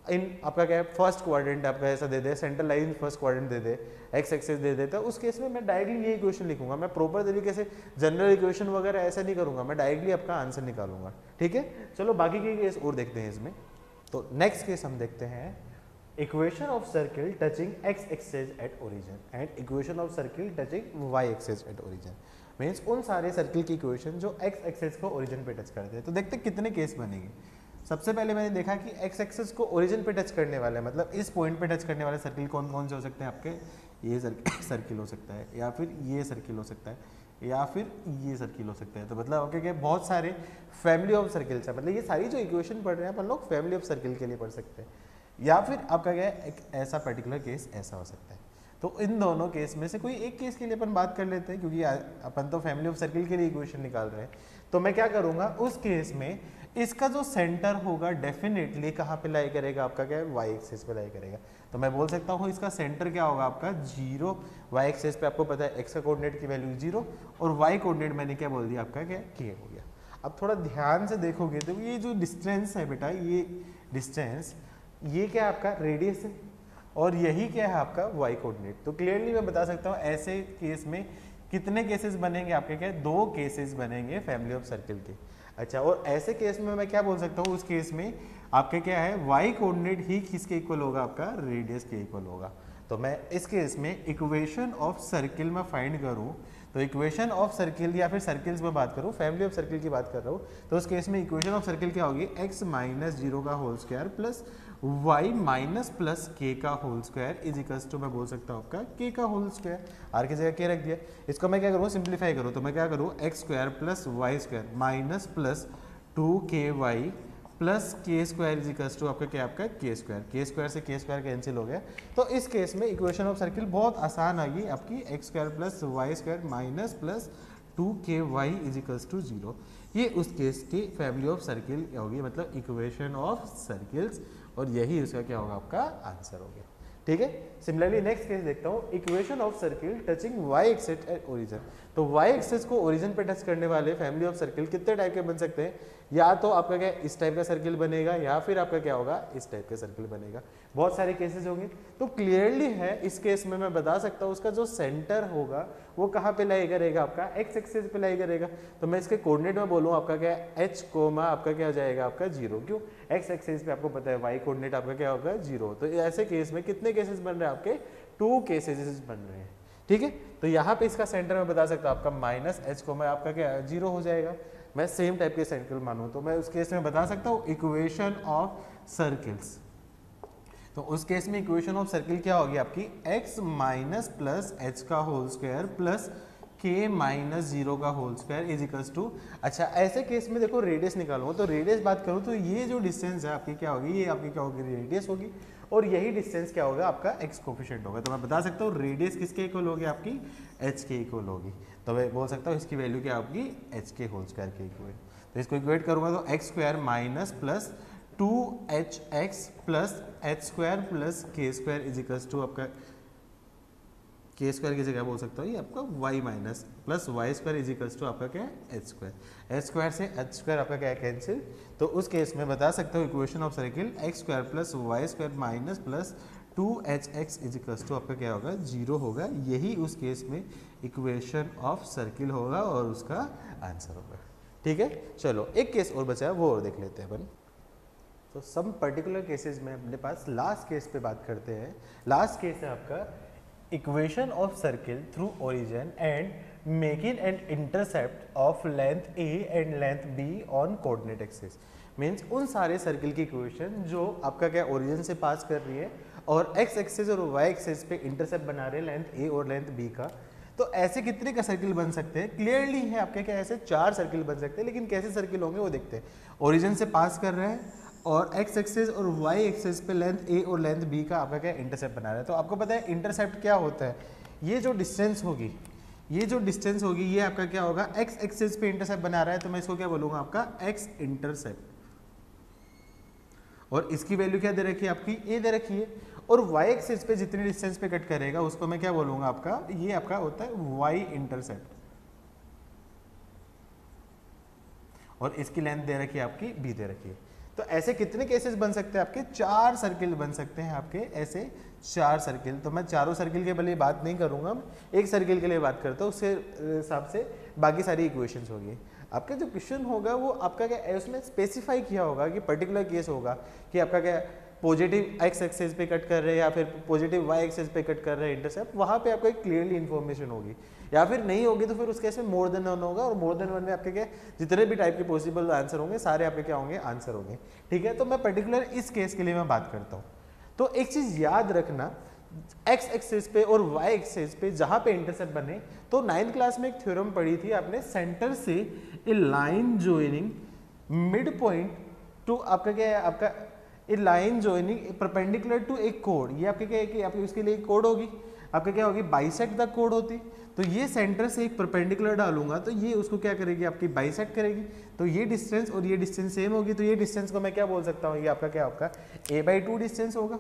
इन आपका क्या है फर्स्ट क्वाड्रेंट, आपका ऐसा दे दे, सेंटर लाइन फर्स्ट क्वाड्रेंट दे दे, एक्स एक्सिस दे दे, तो उस केस में मैं डायरेक्टली ये इक्वेशन लिखूंगा। मैं प्रॉपर तरीके से जनरल इक्वेशन वगैरह ऐसा नहीं करूंगा, मैं डायरेक्टली आपका आंसर निकालूंगा। ठीक है, चलो बाकी के केस और देखते हैं इसमें। तो नेक्स्ट केस हम देखते हैं equation of circle touching x axis at origin and equation of circle touching y axis at origin. Means उन सारे सर्किल की इक्वेशन जो एक्स एक्सिस को ओरिजिन पे टच करते हैं। तो देखते हैं कितने केस बनेंगे। सबसे पहले मैंने देखा कि एक्स एक्सिस को ओरिजिन पे टच करने वाला है, मतलब इस पॉइंट पे टच करने वाले सर्किल कौन कौन से हो सकते हैं आपके, ये सर्किल हो सकता है, या फिर ये सर्किल हो सकता है, या फिर ये सर्किल हो सकता है। तो मतलब आपके क्या बहुत सारे फैमिली ऑफ सर्किल्स है, मतलब ये सारी जो इक्वेशन पढ़ रहे हैं अपन लोग फैमिली ऑफ सर्किल के लिए पढ़ सकते हैं। या फिर आपका क्या है, एक ऐसा पर्टिकुलर केस ऐसा हो सकता है। तो इन दोनों केस में से कोई एक केस के लिए अपन बात कर लेते हैं, क्योंकि अपन तो फैमिली ऑफ सर्किल के लिए इक्वेशन निकाल रहे हैं। तो मैं क्या करूँगा, उस केस में इसका जो सेंटर होगा डेफिनेटली कहाँ पे लाई करेगा, आपका क्या है, वाई एक्सिस पे लाई करेगा। तो मैं बोल सकता हूँ इसका सेंटर क्या होगा आपका 0, वाई एक्सिस पे आपको पता है एक्स का कोऑर्डिनेट की वैल्यू 0 और वाई कोऑर्डिनेट मैंने क्या बोल दिया आपका क्या के हो गया। अब थोड़ा ध्यान से देखोगे तो ये जो डिस्टेंस है बेटा, ये डिस्टेंस ये क्या है आपका रेडियस है और यही क्या है आपका वाई कोऑर्डिनेट। तो क्लियरली मैं बता सकता हूँ ऐसे केस में कितने केसेस बनेंगे आपके क्या, 2 केसेस बनेंगे फैमिली ऑफ सर्किल के। अच्छा, और ऐसे केस में मैं क्या बोल सकता हूँ, उस केस में आपके क्या है वाई कोऑर्डिनेट ही किसके इक्वल होगा, आपका रेडियस के इक्वल होगा। तो मैं इस केस में इक्वेशन ऑफ सर्किल में फाइंड करूँ, तो इक्वेशन ऑफ सर्किल या फिर सर्किल्स में बात करूँ, फैमिली ऑफ सर्किल की बात कर रहा हूँ, तो उस केस में इक्वेशन ऑफ सर्किल क्या होगी, x माइनस 0 का whole square plus y minus plus k का whole square is equals to मैं बोल सकता हूँ आपका k का होल स्क्वायर, r की जगह k रख दिया। इसको मैं क्या करूँ, सिंप्लीफाई करूँ, तो मैं क्या करूँ x square plus y square minus plus 2ky plus के स्क्वायर इज इक्वल्स टू आपका क्या, आपका के स्क्वायर से के स्क्वायर कैंसिल हो गया। तो इस केस में इक्वेशन ऑफ सर्किल बहुत आसान आ गई आपकी, x square plus y square minus plus 2ky is equals to 0। ये उस केस की फैमिली ऑफ सर्किल होगी, मतलब इक्वेशन ऑफ सर्किल्स, और यही उसका क्या होगा, आपका आंसर हो गया। ठीक है, सिमिलरली नेक्स्ट केस देखता हूँ, equation of circle touching y axis at origin. तो वाई एक्सिस को ओरिजिन पे टच करने वाले फैमिली ऑफ सर्किल कितने टाइप के बन सकते हैं, या तो आपका क्या इस टाइप का सर्किल बनेगा, या फिर आपका क्या होगा इस टाइप का सर्किल बनेगा। बहुत सारे केसेस होंगे। तो क्लियरली है इस केस में मैं बता सकता हूँ उसका जो सेंटर होगा वो कहाँ पे लाई करेगा, आपका एक्स एक्सिस पे लाई करेगा। तो मैं इसके कोऑर्डिनेट में बोलूँ आपका क्या h कोमा आपका क्या हो जाएगा, आपका 0। क्यों, एक्स एक्सिस पे आपको पता है वाई कोऑर्डिनेट आपका क्या होगा 0। तो ऐसे केस में कितने केसेस बन रहे हैं आपके, 2 केसेस बन रहे हैं। ठीक है, तो यहाँ पे इसका सेंटर मैं बता सकता हूँ आपका माइनस h कोमा आपका क्या 0 हो जाएगा। मैं सेम टाइप के सर्किल मानूँ तो मैं उस केस में बता सकता हूँ इक्वेशन ऑफ सर्किल्स। तो उस केस में इक्वेशन ऑफ सर्किल क्या होगी आपकी, x माइनस प्लस एच का whole square plus k minus 0 का whole square is equals to. अच्छा, ऐसे केस में देखो रेडियस निकालूंगा, तो रेडियस बात करूँ तो ये जो डिस्टेंस है आपकी क्या होगी, ये आपकी क्या होगी रेडियस होगी, और यही डिस्टेंस क्या होगा आपका x कोफिशिएंट होगा। तो मैं बता सकता हूँ रेडियस किसके इक्वल होगी, आपकी h के इक्वल होगी। तो मैं बोल सकता हूँ इसकी वैल्यू क्या होगी, h के होल स्क्वायर के इक्वल। तो इसको इक्वेट करूंगा तो x स्क्वायर minus plus 2hx plus h square plus k square is equals to आपका के स्क्वायर की जगह बोल सकता हूँ ये आपका y minus plus y square is equals to आपका क्या है एच स्क्वायर। एच स्क्वायर से एच स्क्वायर आपका क्या है कैंसिल। तो उस केस में बता सकता हूँ equation of circle x square plus y square minus plus 2hx is equals to आपका क्या होगा 0 होगा। यही उस केस में इक्वेशन ऑफ सर्किल होगा और उसका आंसर होगा। ठीक है, चलो एक केस और बचा है वो और देख लेते हैं अपन। तो सम पर्टिकुलर केसेस में अपने पास लास्ट केस पे बात करते हैं। लास्ट केस है आपका equation of circle through origin and making an intercept of length a and length b on coordinate axis. Means उन सारे सर्किल की इक्वेशन जो आपका क्या ओरिजिन से पास कर रही है और x एक्सिस और y एक्सिस पे इंटरसेप्ट बना रहे हैं लेंथ a और लेंथ b का। तो ऐसे कितने का सर्किल बन सकते हैं, क्लियरली है आपके क्या ऐसे 4 सर्किल बन सकते हैं। लेकिन कैसे सर्किल होंगे वो देखते हैं। ओरिजिन से पास कर रहे हैं और x एक्सिस और y एक्सिस पे लेंथ a और लेंथ b का आपका क्या इंटरसेप्ट बना रहा है। तो आपको पता है इंटरसेप्ट क्या होता है, ये जो डिस्टेंस होगी ये आपका क्या होगा x एक्सिस पे इंटरसेप्ट बना रहा है। तो मैं इसको क्या बोलूँगा आपका x इंटरसेप्ट, और इसकी वैल्यू क्या दे रखी है आपकी a दे रखी है। और y एक्सिस पे जितनी डिस्टेंस पे कट करेगा उसको मैं क्या बोलूँगा आपका, ये आपका होता है y इंटरसेप्ट, और इसकी लेंथ दे रखी है आपकी b दे रखी है। तो ऐसे कितने केसेस बन सकते हैं आपके, 4 सर्किल बन सकते हैं आपके ऐसे 4 सर्किल। तो मैं चारों सर्किल के लिए बात नहीं करूंगा, एक सर्किल के लिए बात करता हूँ, उसके हिसाब से बाकी सारी इक्वेशंस होगी। आपका जो क्वेश्चन होगा वो आपका क्या है उसमें स्पेसिफाई किया होगा कि पर्टिकुलर केस होगा कि आपका क्या पॉजिटिव एक्स एक्सिस पे कट कर रहे हैं या फिर पॉजिटिव वाई एक्सिस पे कट कर रहे हैं इंटरसेप्ट, वहाँ पे आपको एक क्लियरली इन्फॉर्मेशन होगी या फिर नहीं होगी तो फिर उस केस में मोर देन 1 होगा, और मोर देन 1 में आपके क्या जितने भी टाइप के पॉसिबल आंसर होंगे सारे आपके क्या होंगे आंसर होंगे। ठीक है, तो मैं पर्टिकुलर इस केस के लिए मैं बात करता हूँ। तो एक चीज याद रखना, एक्स एक्सिस पे और वाई एक्सिस पे जहां पे इंटरसेप्ट बने, तो 9th क्लास में एक थ्योरम पढ़ी थी आपने, सेंटर से a line joining mid point to आपका क्या है, आपका a line joining perpendicular to एक कोड। ये आपके क्या है कि आपकी उसके लिए एक कोड होगी, आपका क्या होगी बाइसेक्ट द कोड होती। तो ये सेंटर से एक परपेंडिकुलर डालूंगा तो ये उसको क्या करेगी आपकी बाइसेक्ट करेगी, तो ये डिस्टेंस और ये डिस्टेंस सेम होगी, तो ये डिस्टेंस को मैं क्या बोल सकता हूँ, ये आपका क्या आपका a/2 डिस्टेंस होगा,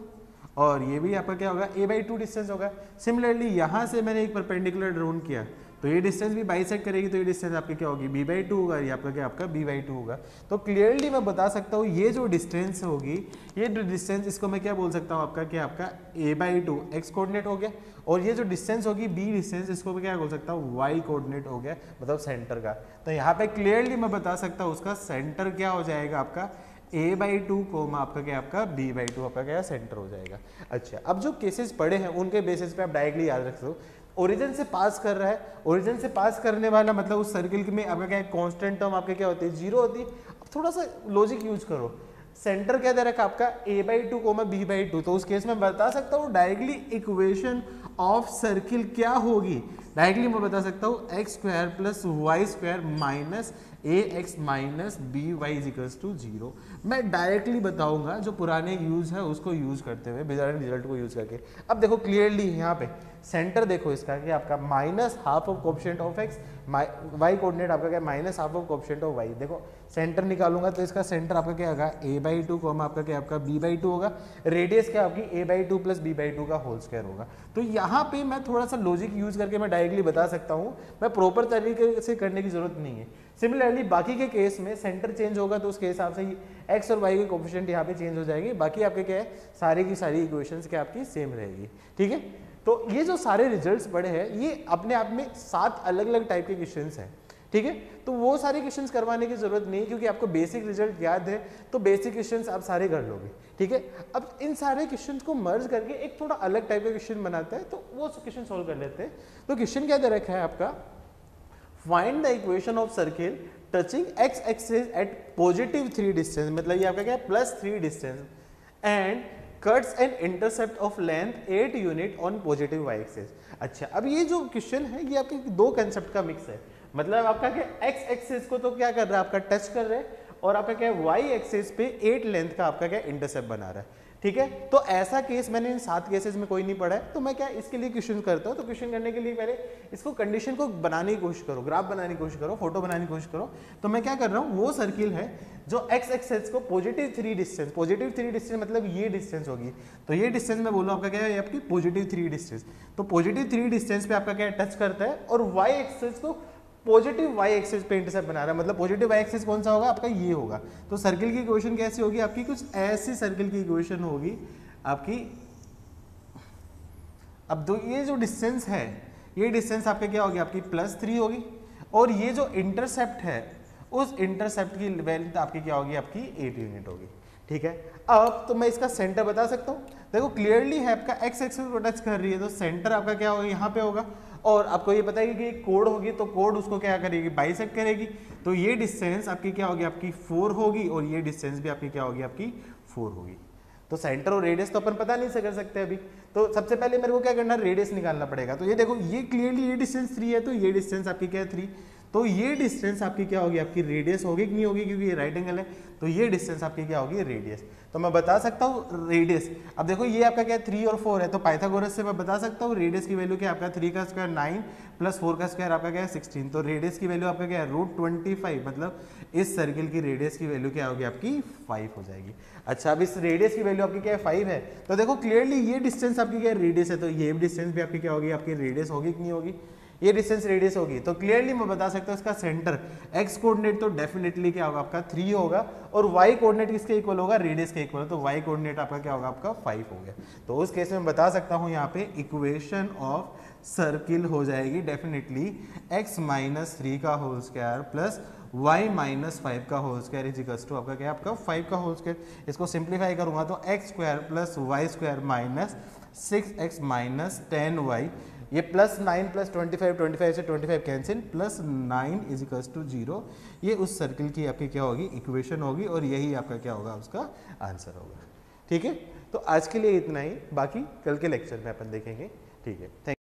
और ये भी आपका क्या होगा a/2 डिस्टेंस होगा। सिमिलरली यहाँ से मैंने एक परपेंडिकुलर ड्रोन किया तो ये डिस्टेंस भी बाइसेक्ट करेगी, तो ये डिस्टेंस आपकी क्या होगी b/2 होगा, ये आपका क्या आपका b/2 होगा। तो क्लियरली मैं बता सकता हूँ ये जो डिस्टेंस होगी, ये जो डिस्टेंस इसको मैं क्या बोल सकता हूँ आपका क्या आपका a/2 x कोऑर्डिनेट हो गया, और ये जो डिस्टेंस होगी b डिस्टेंस इसको मैं क्या बोल सकता हूँ y कोऑर्डिनेट हो गया, मतलब सेंटर का। तो यहाँ पे क्लियरली मैं बता सकता हूँ उसका सेंटर क्या हो जाएगा आपका a/2 कोमा आपका क्या आपका b/2 आपका क्या सेंटर हो जाएगा। अच्छा, अब जो केसेस पड़े हैं उनके बेसिस पे आप डायरेक्टली याद रख दो, ओरिजिन से पास कर रहा है, ओरिजिन से पास करने वाला मतलब उस सर्किल में आपका क्या है कांस्टेंट टर्म आपके क्या होती है 0 होती है। अब थोड़ा सा लॉजिक यूज करो, सेंटर क्या दे रखा आपका a/2 कोमा b/2, तो उस केस में बता सकता हूँ डायरेक्टली इक्वेशन ऑफ सर्किल क्या होगी, डायरेक्टली मैं बता सकता हूँ x² + y² minus ax minus by equals to 0। मैं डायरेक्टली बताऊंगा जो पुराने यूज है उसको यूज करते हुए बिजारे रिजल्ट को यूज करके। अब देखो क्लियरली यहाँ पे सेंटर देखो इसका कि आपका -½ of coefficient of x, y coordinate आपका क्या -½ ऑफ कोएफिशिएंट ऑफ y। देखो सेंटर निकालूंगा तो इसका सेंटर आपका क्या होगा a/2 कोमा आपका क्या आपका b/2 होगा, रेडियस क्या आपकी a/2 + b/2 का होल स्क्वायर होगा। तो यहाँ पे मैं थोड़ा सा लॉजिक यूज करके मैं डायरेक्टली बता सकता हूँ, मैं प्रॉपर तरीके से करने की जरूरत नहीं है। सिमिलरली बाकी के केस में सेंटर चेंज होगा तो उसके हिसाब से x और y के कोएफिशिएंट यहाँ पे चेंज हो जाएंगे, बाकी आपके क्या है सारी की सारी इक्वेशंस क्या आपकी सेम रहेगी। ठीक है, तो ये जो सारे रिजल्ट्स पड़े हैं ये अपने आप में 7 अलग अलग टाइप के क्वेश्चंस हैं। ठीक है, तो वो सारे क्वेश्चंस करवाने की जरूरत नहीं क्योंकि आपको बेसिक रिजल्ट याद है, तो बेसिक क्वेश्चंस आप सारे कर लोगे। ठीक है, अब इन सारे क्वेश्चंस को मर्ज करके एक थोड़ा अलग टाइप का क्वेश्चन बनाते हैं, तो वो क्वेश्चन सॉल्व कर लेते हैं। तो क्वेश्चन क्या दे रखा है आपका, find the equation of circle touching x axis at +3 distance, मतलब ये आपका क्या है +3 distance, and cuts an intercept of length 8 unit on positive y axis. अच्छा, अब ये जो क्वेश्चन है ये आपके दो कंसेप्ट का मिक्स है, मतलब आपका क्या x एक्सिस को तो क्या कर रहा है आपका टच कर रहा है, और आपका क्या y एक्सिस पे 8 लेंथ का आपका क्या इंटरसेप्ट बना रहा है। ठीक है, तो ऐसा केस मैंने इन 7 केसेस में कोई नहीं पढ़ा है, तो मैं क्या इसके लिए क्वेश्चन करता हूँ। तो क्वेश्चन करने के लिए पहले इसको कंडीशन को बनाने की कोशिश करो, ग्राफ बनाने की कोशिश करो, फोटो बनाने की कोशिश करो। तो मैं क्या कर रहा हूँ, वो सर्किल है जो x एक्सिस को +3 डिस्टेंस, +3 डिस्टेंस मतलब ये डिस्टेंस होगी, तो ये डिस्टेंस मैं बोलूँ आपका क्या है आपकी +3 डिस्टेंस, तो +3 डिस्टेंस पे आपका क्या टच करता है, और y एक्सिस को पॉजिटिव y एक्सिस पे इंटरसेप्ट बना रहा है, मतलब पॉजिटिव y एक्सिस कौन सा होगा आपका ये होगा। तो सर्किल की इक्वेशन कैसी होगी आपकी, कुछ ऐसी सर्किल की इक्वेशन होगी आपकी। अब दो ये जो डिस्टेंस है, ये डिस्टेंस आपके क्या होगी आपकी +3 होगी, और ये जो इंटरसेप्ट है उस इंटरसेप्ट की लेंथ आपकी क्या होगी आपकी 8 यूनिट होगी। ठीक है, अब तो मैं इसका सेंटर बता सकता हूँ, देखो क्लियरली है आपका x एक्सिस को टच कर रही है, तो सेंटर आपका क्या होगा यहाँ पे होगा, और आपको ये पता है कि कोड होगी तो कोड उसको क्या करेगी बाइसेक्ट करेगी, तो ये डिस्टेंस आपकी क्या होगी आपकी 4 होगी, और ये डिस्टेंस भी आपकी क्या होगी आपकी 4 होगी। तो सेंटर और रेडियस तो अपन पता नहीं से कर सकते अभी, तो सबसे पहले मेरे को क्या करना है रेडियस निकालना पड़ेगा। तो ये देखो ये क्लियरली ये डिस्टेंस 3 है, तो ये डिस्टेंस आपकी क्या है 3, तो ये डिस्टेंस आपकी क्या होगी आपकी रेडियस होगी कि नहीं होगी, क्योंकि ये राइट एंगल है, तो ये डिस्टेंस आपकी क्या होगी रेडियस। तो मैं बता सकता हूँ रेडियस, अब देखो ये आपका क्या 3 और 4 है, तो पाइथागोरस से मैं बता सकता हूँ रेडियस की वैल्यू क्या आपका 3 का स्क्वायर 9 + 4 का स्क्वायर आपका क्या है 16, तो रेडियस की वैल्यू आपका क्या है √25, मतलब इस सर्किल की रेडियस की वैल्यू क्या होगी आपकी 5 हो जाएगी। अच्छा, अब इस रेडियस की वैल्यू आपकी क्या है 5 है, तो देखो क्लियरली ये डिस्टेंस आपकी क्या रेडियस है, तो ये डिस्टेंस भी आपकी क्या होगी आपकी रेडियस होगी कि नहीं होगी, ये डिस्टेंस रेडियस होगी। तो क्लियरली मैं बता सकता हूँ इसका सेंटर x कोऑर्डिनेट तो डेफिनेटली क्या होगा आपका 3 होगा, और y कोऑर्डिनेट किसके इक्वल होगा रेडियस के इक्वल, तो y कोऑर्डिनेट आपका क्या होगा आपका 5 हो गया। तो उस केस में बता सकता हूँ यहाँ पे इक्वेशन ऑफ सर्किल हो जाएगी डेफिनेटली x - 3 का होल स्क्वायर प्लस y - 5 का whole square is equals to आपका क्या आपका 5 का होल स्क्वायर। इसको सिंप्लीफाई करूंगा तो x² + y² - 6x - 10y ये +9 + 25, 25 से 25 कैंसिल, +9 = 0। ये उस सर्किल की आपकी क्या होगी, इक्वेशन होगी, और यही आपका क्या होगा, उसका आंसर होगा। ठीक है, तो आज के लिए इतना ही, बाकी कल के लेक्चर में अपन देखेंगे। ठीक है, थैंक